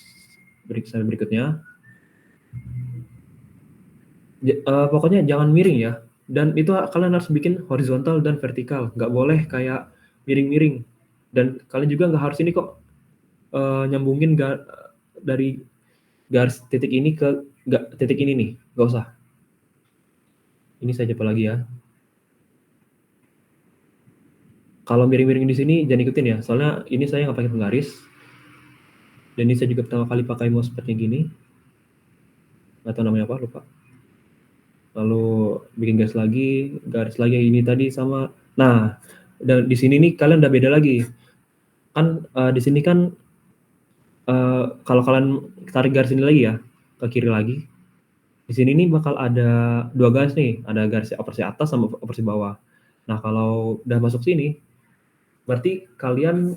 berikutnya. Pokoknya jangan miring ya. Dan itu kalian harus bikin horizontal dan vertikal. Nggak boleh kayak miring-miring. Dan kalian juga nggak harus ini kok nyambungin dari garis titik ini ke titik ini nih, nggak usah. Ini saya coba lagi ya. Kalau miring-miring di sini jangan ikutin ya, soalnya ini saya nggak pakai penggaris. Dan ini saya juga pertama kali pakai mouse seperti gini. Nggak tahu namanya apa, lupa. Lalu bikin garis lagi ini tadi sama. Nah, dan di sini nih kalian udah beda lagi. Kan di sini kan kalau kalian tarik garis ini lagi ya, ke kiri lagi. Di sini nih bakal ada 2 garis nih, ada garis operasi atas sama operasi bawah. Nah, kalau udah masuk sini, berarti kalian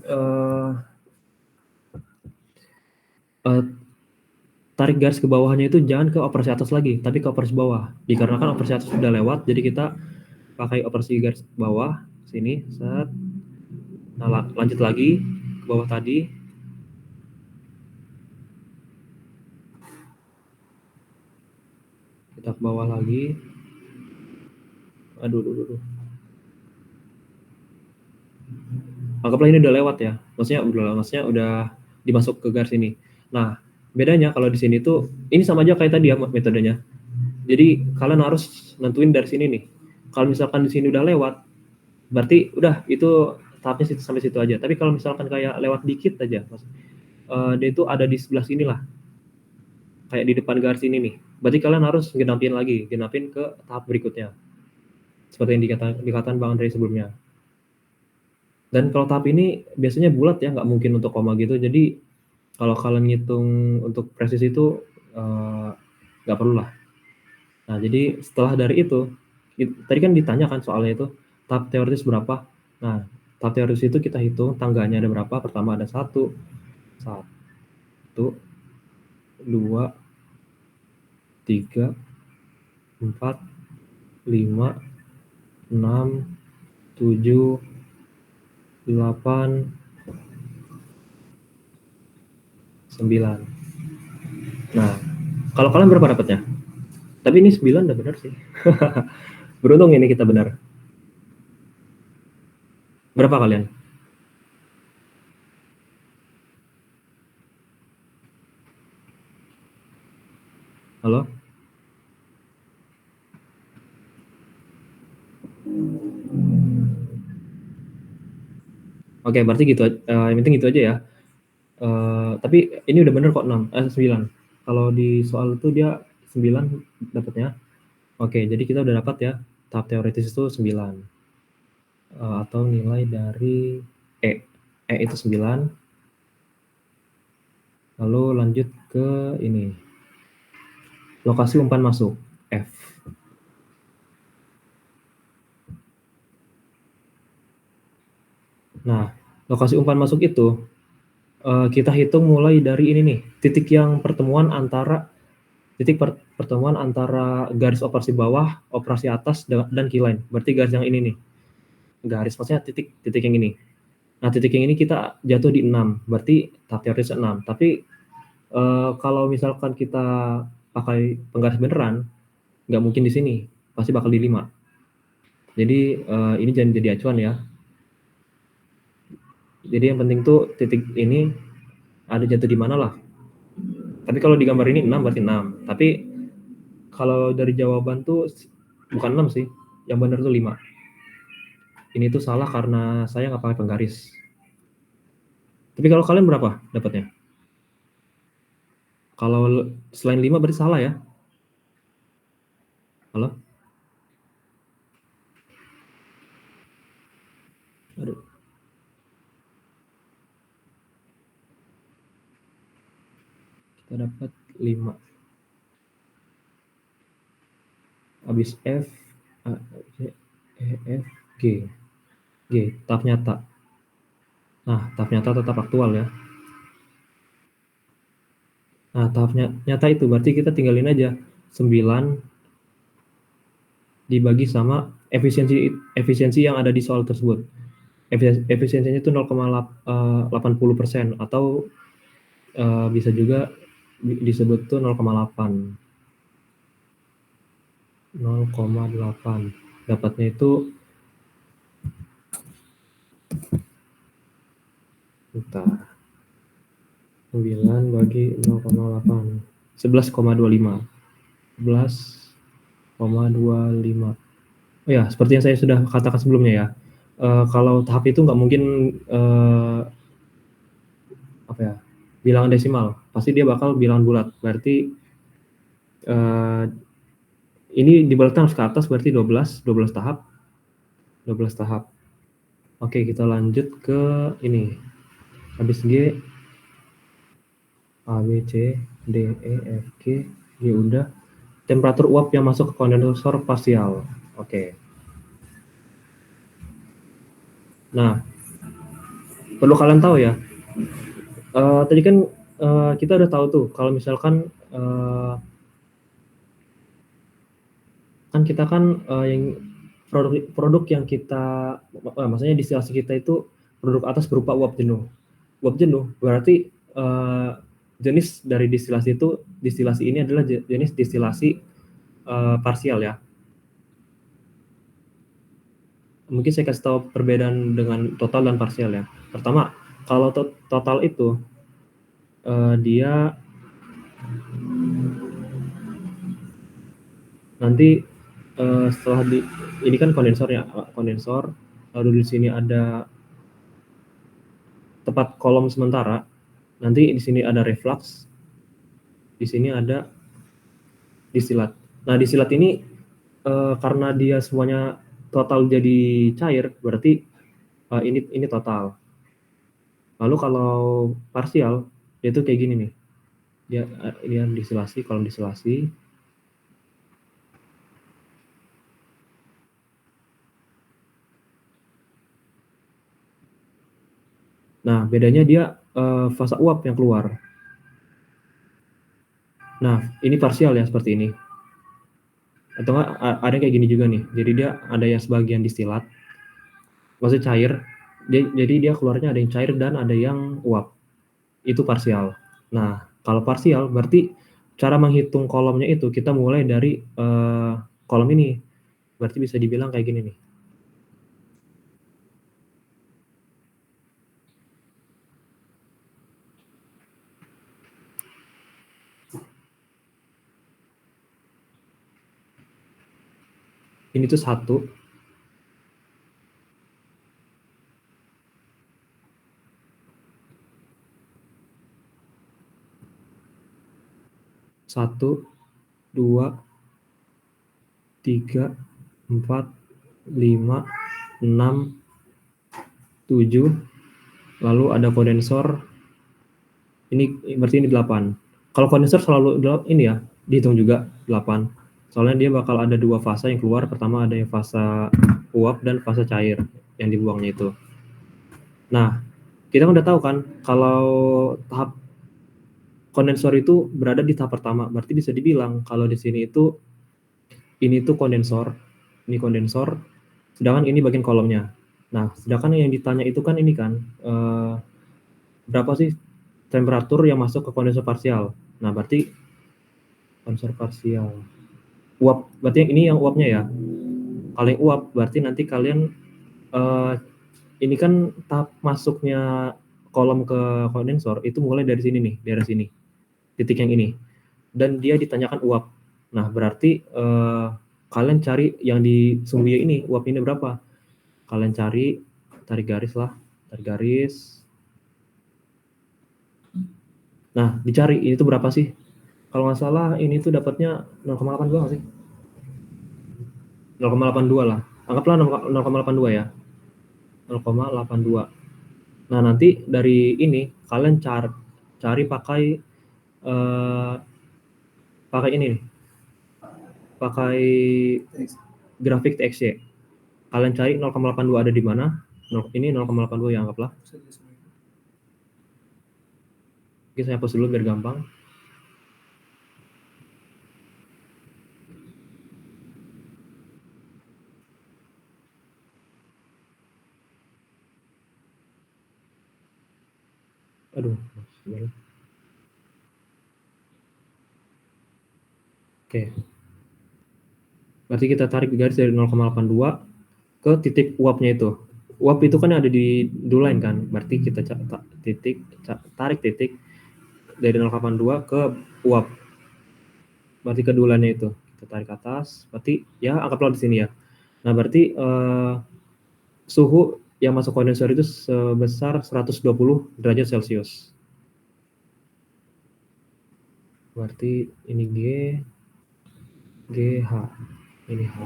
tarik garis ke bawahnya itu jangan ke operasi atas lagi, tapi ke operasi bawah. Dikarenakan operasi atas sudah lewat, jadi kita pakai operasi garis bawah sini, set. Nah, lanjut lagi ke bawah tadi. Kita ke bawah lagi. Aduh. Anggaplah ini udah lewat ya. Maksudnya udah dimasuk ke garis ini. Nah, bedanya kalau di sini tuh ini sama aja kayak tadi ya metodenya. Jadi kalian harus nentuin dari sini nih. Kalau misalkan di sini udah lewat, berarti udah itu tahapnya sampai situ aja. Tapi kalau misalkan kayak lewat dikit aja, dia itu ada di sebelah sini lah. Kayak di depan garis ini nih. Berarti kalian harus genapin ke tahap berikutnya. Seperti yang dikatakan Bang Andre sebelumnya. Dan kalau tahap ini biasanya bulat ya, nggak mungkin untuk koma gitu. Jadi kalau kalian ngitung untuk presisi itu nggak perlu lah. Nah, jadi setelah dari itu, tadi kan ditanyakan soalnya itu tahap teoritis berapa. Nah, tahap teoritis itu kita hitung tangganya ada berapa. Pertama ada 1, 2, 3, 4, 5, 6, 7, 8, 9. Nah, kalau kalian berapa dapatnya? Tapi ini 9 udah benar sih. Beruntung ini kita benar. Berapa kalian? Halo? Oke, berarti gitu. Yang penting gitu aja ya. Tapi ini udah bener kok 9. Kalau di soal itu dia 9 dapatnya. Oke, jadi kita udah dapat ya tahap teoritis itu 9. Atau nilai dari E. E itu 9. Lalu lanjut ke ini. Lokasi umpan masuk F. Nah, lokasi umpan masuk itu kita hitung mulai dari ini nih, titik pertemuan antara garis operasi bawah, operasi atas dan keyline. Berarti garis yang ini nih. Garis maksudnya titik yang ini. Nah, titik yang ini kita jatuh di 6, berarti tahap teoritis 6. Tapi kalau misalkan kita pakai penggaris beneran, nggak mungkin di sini, pasti bakal di 5. Jadi ini jangan jadi acuan ya. Jadi yang penting tuh titik ini ada jatuh di mana lah. Tapi kalau di gambar ini 6 berarti 6. Tapi kalau dari jawaban tuh bukan 6 sih, yang benar tuh 5. Ini tuh salah karena saya nggak pakai penggaris. Tapi kalau kalian berapa dapatnya? Kalau selain 5 berarti salah ya? Halo? Aduh. Kita dapat 5. Habis F, A, E, F, G. G, tahap nyata. Nah, tahap nyata tetap aktual ya. Nah, tahap nyata itu berarti kita tinggalin aja 9 dibagi sama efisiensi yang ada di soal tersebut. Efisiensinya itu 0,80% atau bisa juga disebut tuh 0,8. Dapatnya itu Bentar. 9 bagi 0,8. 11,25. 11,25. Oh ya, seperti yang saya sudah katakan sebelumnya ya. Kalau tahap itu nggak mungkin apa ya? Bilangan desimal. Pasti dia bakal bilangan bulat. Berarti ini dibaletkan harus ke atas berarti 12 tahap. 12 tahap. Oke, kita lanjut ke ini. Habis G A, B, C, D, E, F, G, G udah. Temperatur uap yang masuk ke kondensor parsial. Oke. Nah, perlu kalian tahu ya. Tadi kan kita udah tahu tuh kalau misalkan kan kita kan yang produk yang kita maksudnya distilasi kita itu produk atas berupa uap jenuh. Uap jenuh berarti jenis dari distilasi ini adalah jenis distilasi parsial ya. Mungkin saya kasih tahu perbedaan dengan total dan parsial ya. Pertama, kalau total itu dia nanti setelah ini kan kondensor ya, kondensor. Lalu di sini ada tempat kolom sementara. Nanti di sini ada reflux. Di sini ada distilat. Nah, distilat ini karena dia semuanya total jadi cair, berarti ini total. Lalu kalau parsial, dia tuh kayak gini nih. Dia distilasi, kolom distilasi. Nah, bedanya dia fasa uap yang keluar. Nah, ini parsial ya, seperti ini. Atau enggak, ada kayak gini juga nih. Jadi dia ada yang sebagian distilat, maksudnya cair. Jadi dia keluarnya ada yang cair dan ada yang uap. Itu parsial. Nah, kalau parsial berarti cara menghitung kolomnya itu kita mulai dari kolom ini. Berarti bisa dibilang kayak gini nih. Ini tuh 1. Satu, 2, 3, 4, 5, 6, 7. Lalu ada kondensor. Ini berarti ini 8. Kalau kondensor selalu ini ya, dihitung juga 8. Soalnya dia bakal ada 2 fasa yang keluar. Pertama ada yang fasa uap dan fasa cair yang dibuangnya itu. Nah, kita udah tahu kan kalau tahap kondensor itu berada di tahap pertama. Berarti bisa dibilang kalau di sini itu ini tuh kondensor, ini kondensor, sedangkan ini bagian kolomnya. Nah, sedangkan yang ditanya itu kan ini kan berapa sih temperatur yang masuk ke kondensor parsial. Nah, berarti kondensor parsial uap, berarti yang ini yang uapnya ya. Kalau yang uap berarti nanti kalian ini kan tahap masuknya kolom ke kondensor itu mulai dari sini nih, daerah sini, titik yang ini, dan dia ditanyakan uap. Nah, berarti kalian cari yang di sumbu ini, uap ini berapa? Kalian cari, tarik garis lah, tarik garis. Nah, dicari ini tuh berapa sih? Kalau nggak salah ini tuh dapatnya 0,82 nggak sih? 0,82 lah. Anggaplah 0,82 ya. 0,82. Nah, nanti dari ini kalian cari pakai ini nih. Pakai grafik TXY. Kalian cari 0,82 ada di mana? Ini 0,82 ya, anggaplah. Oke, saya hapus dulu biar gampang. Aduh, oke. Berarti kita tarik garis dari 0,82 ke titik uapnya itu. uap itu kan ada di duline kan, berarti kita tarik titik dari 0,2 ke uap, berarti ke duline itu kita tarik ke atas, berarti ya anggaplah di sini ya. Nah berarti suhu yang masuk kondensor itu sebesar 120 derajat Celcius. Berarti ini GH, ini H.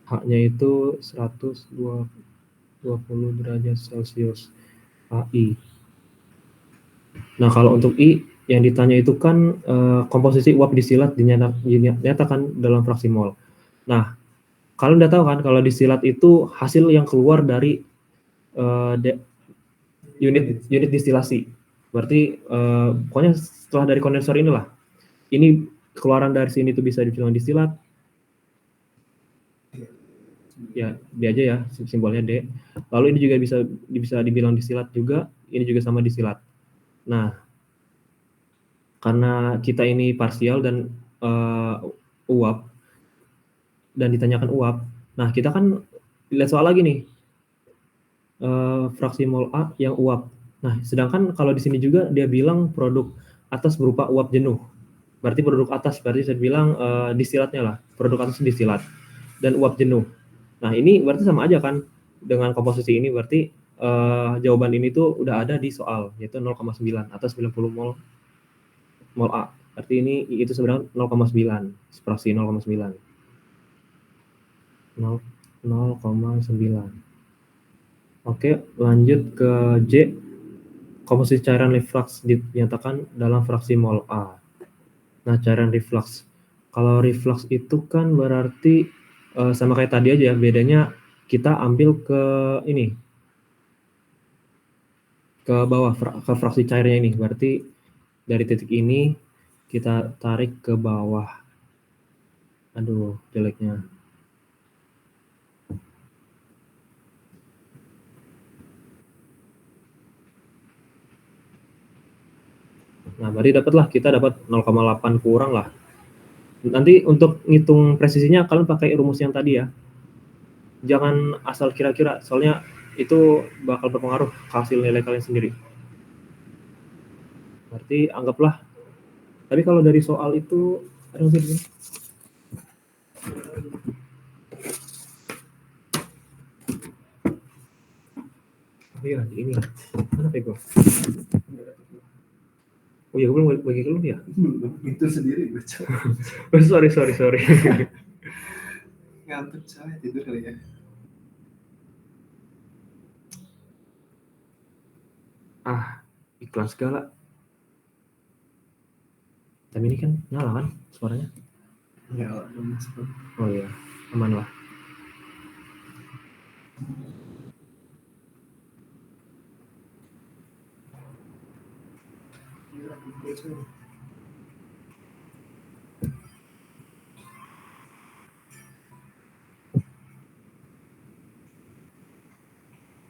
H-nya itu 120 derajat Celcius, HI. Nah, kalau untuk I yang ditanya itu kan komposisi uap disilat dinyatakan dalam fraksi mol. Nah, kalian udah tahu kan kalau disilat itu hasil yang keluar dari unit distilasi. Berarti pokoknya setelah dari kondensor inilah. Ini keluaran dari sini itu bisa dibilang disilat. Ya, D aja ya, simbolnya D. Lalu ini juga bisa dibilang disilat juga, ini juga sama disilat. Nah, karena kita ini parsial dan uap, dan ditanyakan uap, nah kita kan lihat soal lagi nih, fraksi mol A yang uap. Nah, sedangkan kalau di sini juga dia bilang produk atas berupa uap jenuh. Berarti produk atas, berarti saya bilang disilatnya lah, produk atas disilat, dan uap jenuh. Nah, ini berarti sama aja kan dengan komposisi ini, berarti jawaban ini tuh udah ada di soal, yaitu 0,9 atau 90 mol A. Berarti ini itu sebenarnya 0,9, fraksi 0,9. 0,9. Oke, lanjut ke J. Komposisi cairan reflux dinyatakan dalam fraksi mol A. Nah, cairan reflux. Kalau reflux itu kan berarti sama kayak tadi aja ya, bedanya kita ambil ke ini, ke bawah, ke fraksi cairnya ini. Berarti dari titik ini kita tarik ke bawah. Aduh, jeleknya. Nah, berarti kita dapat 0,8 kurang lah. Nanti untuk ngitung presisinya kalian pakai rumus yang tadi ya. Jangan asal kira-kira, soalnya itu bakal berpengaruh ke hasil nilai kalian sendiri. Berarti anggaplah, tapi kalau dari soal itu ada yang begini. Iya, ini mana pego? Oh iya, gue belum bagi ke lu ya? Itu sendiri baca. Oh, sorry. Ngantuk coy, tidur kali ya. Iklan segala. Tapi ini kan nyala kan suaranya? Nyala. Oh iya, aman lah.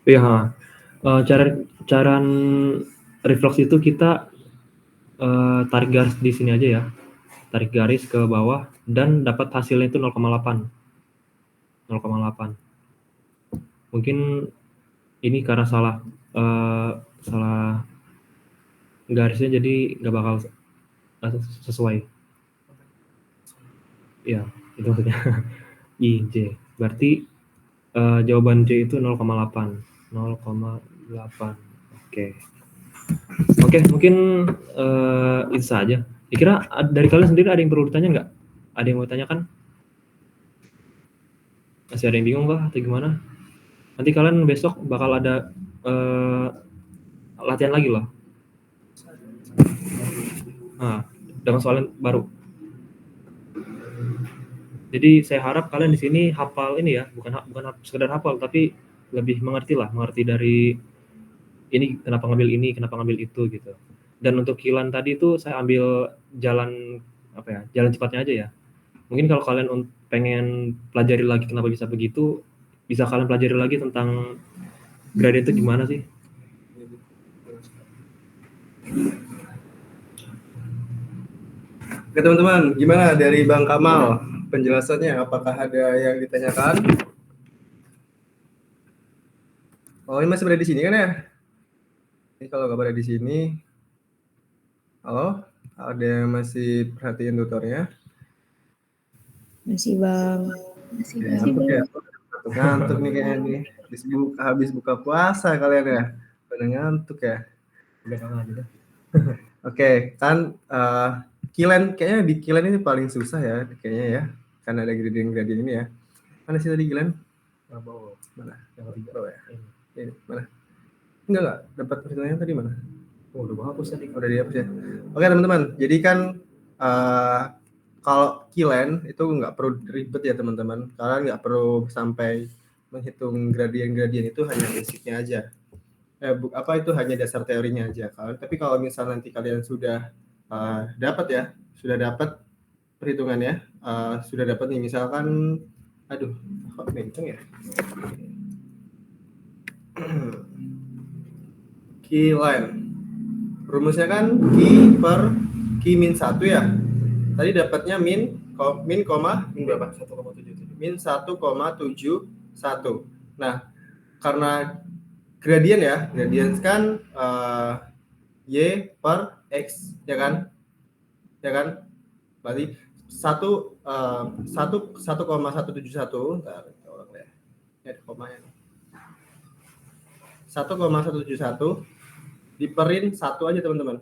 Ya, cara reflux itu kita tarik garis di sini aja ya, tarik garis ke bawah dan dapat hasilnya itu 0,8. Mungkin ini karena salah garisnya, jadi nggak bakal sesuai. Ya, itu maksudnya. IJ. Berarti jawaban J itu 0,8. Oke, mungkin itu saja. Kira dari kalian sendiri ada yang perlu ditanya nggak? Ada yang mau tanyakan? Masih ada yang bingung kah atau gimana? Nanti kalian besok bakal ada latihan lagi loh. Nah, dengan soal yang baru. Jadi saya harap kalian di sini hafal ini ya, bukan sekedar hafal, tapi lebih mengerti dari ini kenapa ngambil ini, kenapa ngambil itu gitu. Dan untuk kilan tadi itu saya ambil jalan cepatnya aja ya. Mungkin kalau kalian pengen pelajari lagi kenapa bisa begitu, bisa kalian pelajari lagi tentang gradient itu gimana sih. Oke teman-teman, gimana dari Bang Kamal penjelasannya. Apakah ada yang ditanyakan? Oh, ini masih berada di sini kan ya? Ini kalau nggak berada di sini, halo, ada yang masih perhatiin tutornya? Masih Bang. Ngantuk ya? Ngantuk nih kayaknya nih. Habis buka puasa kalian ya? Pada ngantuk ya? Udah kangen aja dah. Oke, kan Kilen, kayaknya di Kilen ini paling susah ya, kayaknya ya. Karena ada gradient-gradient ini ya. Mana sih tadi Kilen? Mana? Yang ketiga. Oh ya. Ini, mana? Enggak. Dapat perhitungannya tadi mana? Oh, udah hapus tadi. Udah dihapus ya. Oke teman-teman, jadi kan kalau Kilen itu nggak perlu ribet ya teman-teman. Kalian nggak perlu sampai menghitung gradient-gradient, itu hanya basicnya aja. Itu hanya dasar teorinya aja. Tapi kalau misalnya nanti kalian sudah sudah dapat perhitungannya, sudah dapat nih misalkan, kok benceng ya? Kilen. Rumusnya kan Ki per Ki min 1 ya. Tadi dapatnya min berapa? 1,77. Min 1,71. Nah, karena gradient ya, gradient kan Y per X, ya kan? Berarti 1,171, bentar, ya, komanya. 1,171 diperin 1 aja teman-teman.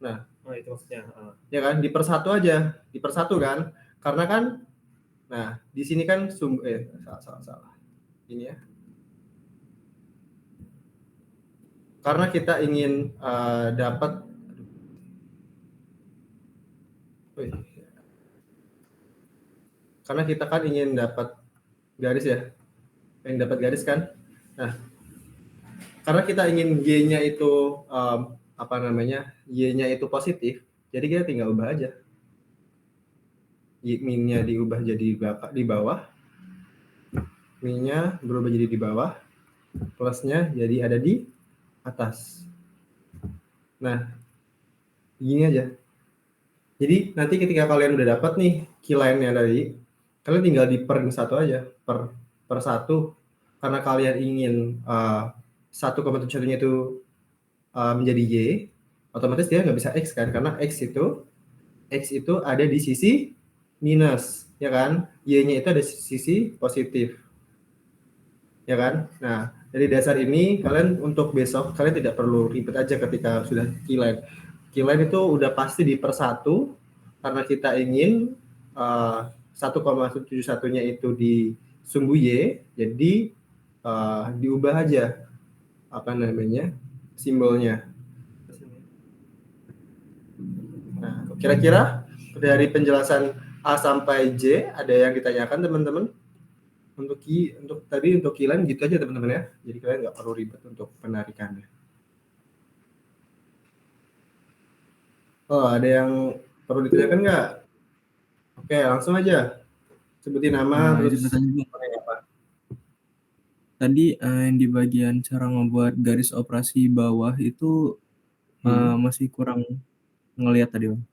Nah, itu maksudnya. Ya kan, diper 1 aja, diper 1 kan? Karena kan, nah di sini kan salah. Ini ya. Karena kita ingin dapat, karena kita kan ingin dapat garis ya, kan? Nah, karena kita ingin Y-nya itu Y-nya itu positif, jadi kita tinggal ubah aja. Min-nya diubah jadi di bawah, min-nya berubah jadi di bawah, plusnya jadi ada di atas. Nah, gini aja. Jadi nanti ketika kalian udah dapat nih Kilen-nya tadi, kalian tinggal diper 1 aja, per 1. Karena kalian ingin 1,71-nya itu menjadi Y, otomatis dia nggak bisa X kan, karena X itu ada di sisi minus, ya kan? Y-nya itu ada di sisi positif, ya kan? Nah, dari dasar ini kalian untuk besok kalian tidak perlu ribet aja ketika sudah Kilen. Kilen itu udah pasti di per 1, karena kita ingin 1,71-nya itu di sumbu Y, jadi diubah aja simbolnya. Nah, kira-kira dari penjelasan A sampai J ada yang ditanyakan teman-teman? Untuk Kilen gitu aja teman-teman ya. Jadi kalian nggak perlu ribet untuk penarikannya. Oh, ada yang perlu ditanyakan nggak? Oke, langsung aja. Sebutin nama, terus apa? Tadi yang di bagian cara membuat garis operasi bawah itu masih kurang ngelihat tadi, Bang.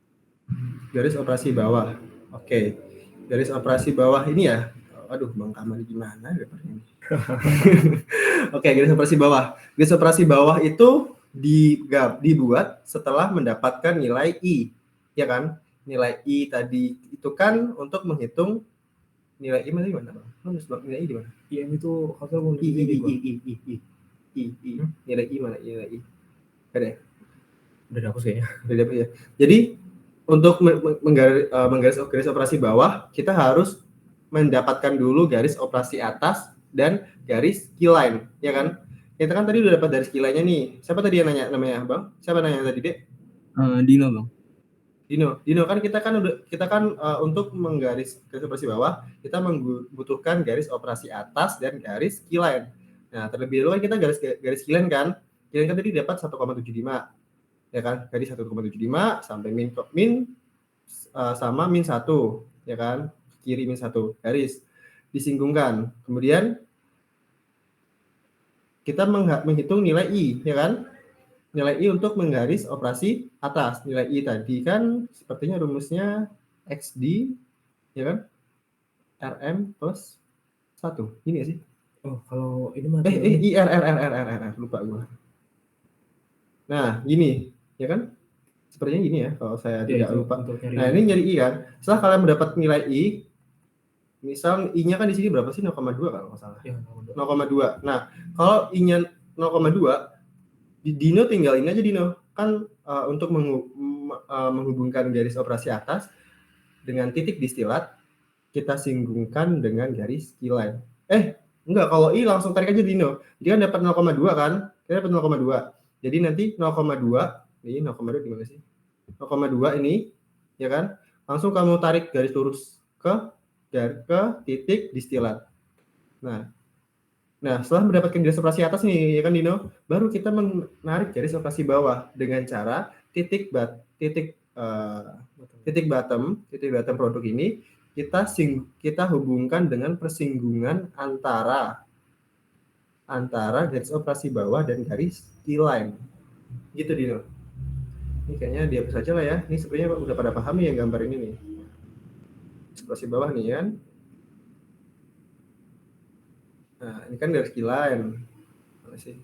Garis operasi bawah. Oke. Garis operasi bawah ini ya. Aduh, Bang Kamal gimana ini? Oke, garis operasi bawah. Garis operasi bawah itu dibuat setelah mendapatkan nilai I, ya kan? Nilai I tadi itu kan untuk menghitung nilai I mana, Bang? Nilai I di mana? I itu kalau mau I. Nilai I mana? Nilai I. Ada. Udah dihapus kayaknya. Udah dihapus ya. Jadi untuk menggaris garis operasi bawah, kita harus mendapatkan dulu garis operasi atas dan garis keyline, ya kan? Kita kan tadi udah dapat garis keyline-nya nih. Siapa tadi yang nanya namanya, Bang? Siapa nanya tadi, Dek? Dino, Bang. Dino kan kita kan untuk menggaris garis operasi bawah, kita membutuhkan garis operasi atas dan garis keyline. Nah, terlebih dahulu kan kita garis keyline kan. Keyline kan tadi dapat 1,75. Ya kan? Garis 1,75 sampai min sama min 1, ya kan? Kiri min 1 garis disinggungkan. Kemudian kita menghitung nilai I, ya kan? Nilai I untuk menggaris operasi atas. Nilai I tadi kan sepertinya rumusnya XD, ya kan? RM plus 1. Ini nggak sih? Oh, kalau ini mah IR, lupa gua. Nah, gini, ya kan? Sepertinya gini ya, kalau saya Iya, tidak itu lupa. untuk nyari Nah, ini nyari I kan. Setelah kalian mendapat nilai I, misal I-nya kan di sini berapa sih? 0,2 kalau nggak salah. ya, 0,2. Nah, kalau I-nya 0,2, Dino tinggal ini aja Dino. Kan untuk menghubungkan garis operasi atas dengan titik distilat, kita singgungkan dengan garis Q-line. Enggak, kalau I langsung tarik aja Dino. Dia kan dapat 0,2 kan? Kita dapat 0,2. Jadi nanti 0,2, ini 0,2 gimana sih? 0,2 ini, ya kan? Langsung kamu tarik garis lurus ke titik distilat. Nah, setelah mendapatkan garis operasi atas nih, ya kan Dino, baru kita menarik garis operasi bawah dengan cara titik bottom produk ini kita hubungkan dengan persinggungan antara garis operasi bawah dan garis T-line. Gitu Dino. Ini kayaknya dihapus aja lah ya. Ini sebenarnya udah pada paham nih yang gambar ini nih. Operasi bawah nih kan. Nah, ini kan garis T-line. Mana sih?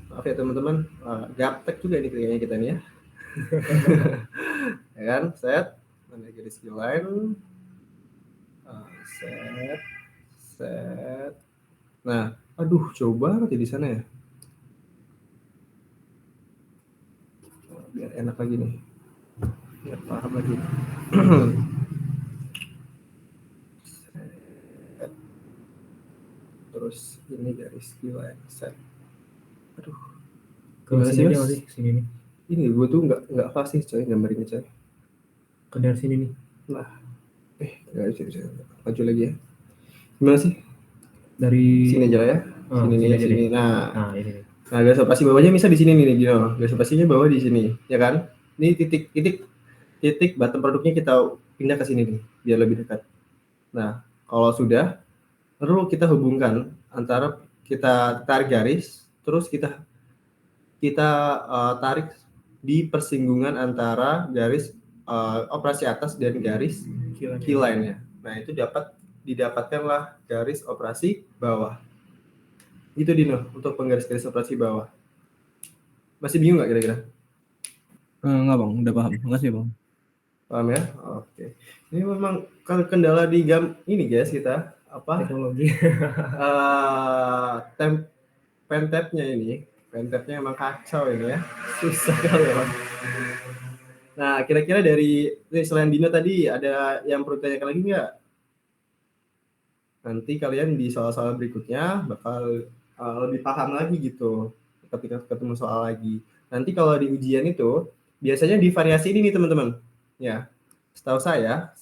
Maaf ya teman-teman, gaptek juga ini kayaknya kita nih ya. Ya kan, set. Mana garis T-line. Set. Nah, aduh, coba nanti di sana ya. Biar enak lagi nih. Biar paham lagi. Terus ini garis Q-line set. Aduh. ke sini aja sih, sini nih. Ini gue tuh nggak fasih coy gambar ini coy. Ke dari sini nih. Nah, nggak bisa. Maju lagi ya. Gimana sih? Dari Sini aja ya. Sini nih, aja sini. deh. Nah, ini nih. Nah, garis operasi bawahnya bisa di sini nih, Gino. Garis operasinya bawah di sini, ya kan? Ini titik bottom produknya kita pindah ke sini nih, biar lebih dekat. Nah, kalau sudah, perlu kita hubungkan antara kita tarik garis, terus kita tarik di persinggungan antara garis operasi atas dan garis Q-line-nya. Nah, itu didapatkanlah garis operasi bawah. Itu Dino untuk penggaris-garis operasi bawah. Masih bingung nggak kira-kira? Enggak bang, udah paham. Makasih bang. Paham ya? Oke. Ini memang kendala di ini guys kita apa? Teknologi. Pentapnya ini. Pentapnya emang kacau ini ya. Susah kali ya. Nah, kira-kira dari selain Dino tadi ada yang perlu ditanyakan lagi nggak? Nanti kalian di soal-soal berikutnya bakal lebih paham lagi gitu ketika ketemu soal lagi. Nanti kalau di ujian itu biasanya di variasi ini nih teman-teman. Ya, setahu saya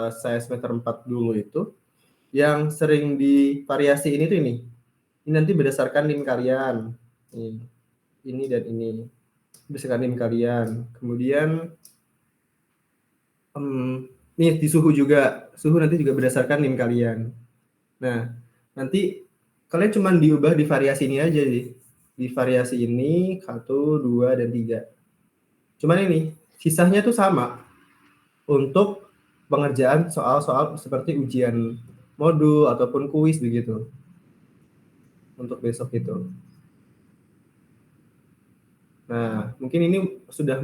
semester 4 dulu itu yang sering di variasi ini tuh ini. Ini nanti berdasarkan NIM kalian. Ini dan ini. Berdasarkan NIM kalian. Kemudian nih di suhu juga. Suhu nanti juga berdasarkan NIM kalian. Nah, nanti kalian cuma diubah di variasi ini aja sih. Di variasi ini 1, 2, dan 3. Cuman ini sisanya tuh sama untuk pengerjaan soal-soal seperti ujian modul ataupun kuis begitu. Untuk besok itu. Nah, mungkin ini sudah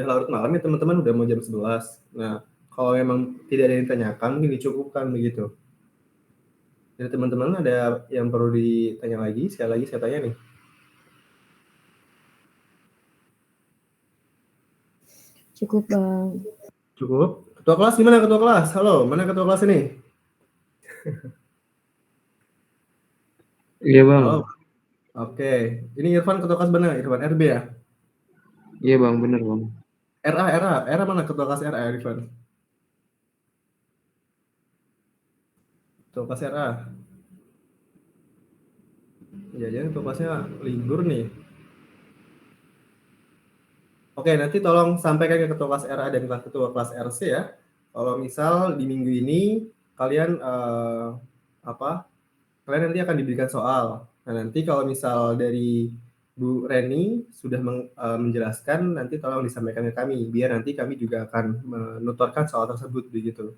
larut malam ya teman-teman, udah mau jam 11. Nah, kalau memang tidak ada yang ditanyakan, mungkin dicukupkan begitu. Jadi teman-teman ada yang perlu ditanya lagi? Sekali lagi saya tanya nih. Cukup bang. Cukup. Ketua kelas gimana ketua kelas? Halo, mana ketua kelas ini? Iya bang. Halo. Oke, ini Irfan ketua kelas benar, Irfan RB ya? Iya bang, benar bang. RA mana ketua kelas RA Irfan? Ketua kelas RA. Ya, jadi ketua kelasnya libur nih. Oke, nanti tolong sampaikan ke ketua kelas RA dan ketua kelas RC ya. Kalau misal di minggu ini kalian kalian nanti akan diberikan soal. Nah, nanti kalau misal dari Bu Reni sudah menjelaskan, nanti tolong disampaikan ke kami, biar nanti kami juga akan menuturkan soal tersebut begitu.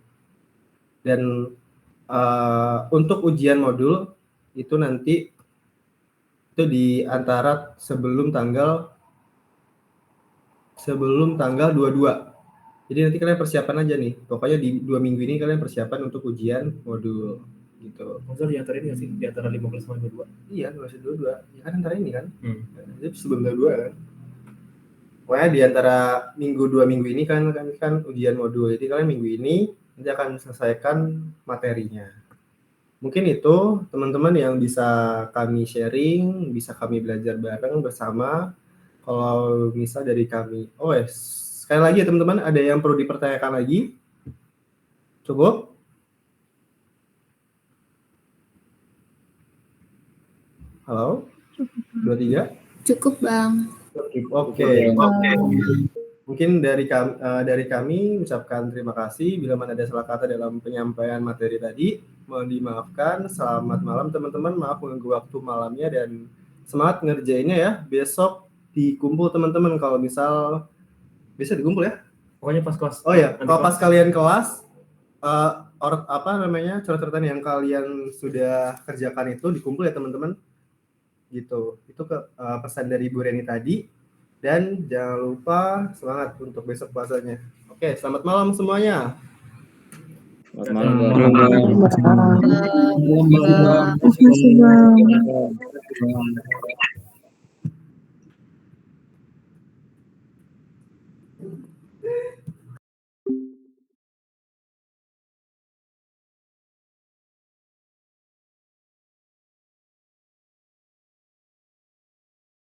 Dan untuk ujian modul itu nanti itu di antara sebelum tanggal 22. Jadi nanti kalian persiapan aja nih. Pokoknya di 2 minggu ini kalian persiapan untuk ujian modul gitu. Maksudnya di antara ini nggak sih? Di antara 15 sama 22? Iya, 22. Ya kan antara ini kan? Jadi sebelum 22 kan? Pokoknya di antara 2 minggu ini kan ujian modul. Jadi kalian minggu ini nanti akan selesaikan materinya. Mungkin itu teman-teman yang bisa kami sharing, bisa kami belajar bareng bersama. Kalau misal dari kami, sekali lagi ya teman-teman, ada yang perlu dipertanyakan lagi? Cukup? Halo? 23? Cukup bang. Oke. Mungkin dari kami ucapkan terima kasih. Bila mana ada salah kata dalam penyampaian materi tadi, mohon dimaafkan. Selamat malam teman-teman. Maaf mengganggu waktu malamnya dan semangat ngerjainnya ya. Besok dikumpul teman-teman, kalau misal bisa dikumpul ya. Pokoknya pas kelas. Oh ya, kalau pas kalian kelas coret-coretan yang kalian sudah kerjakan itu dikumpul ya teman-teman. Gitu. Itu pesan dari Bu Reni tadi. Dan jangan lupa semangat untuk besok puasanya. Oke, selamat malam semuanya. Selamat malam. Terima kasih, Bang.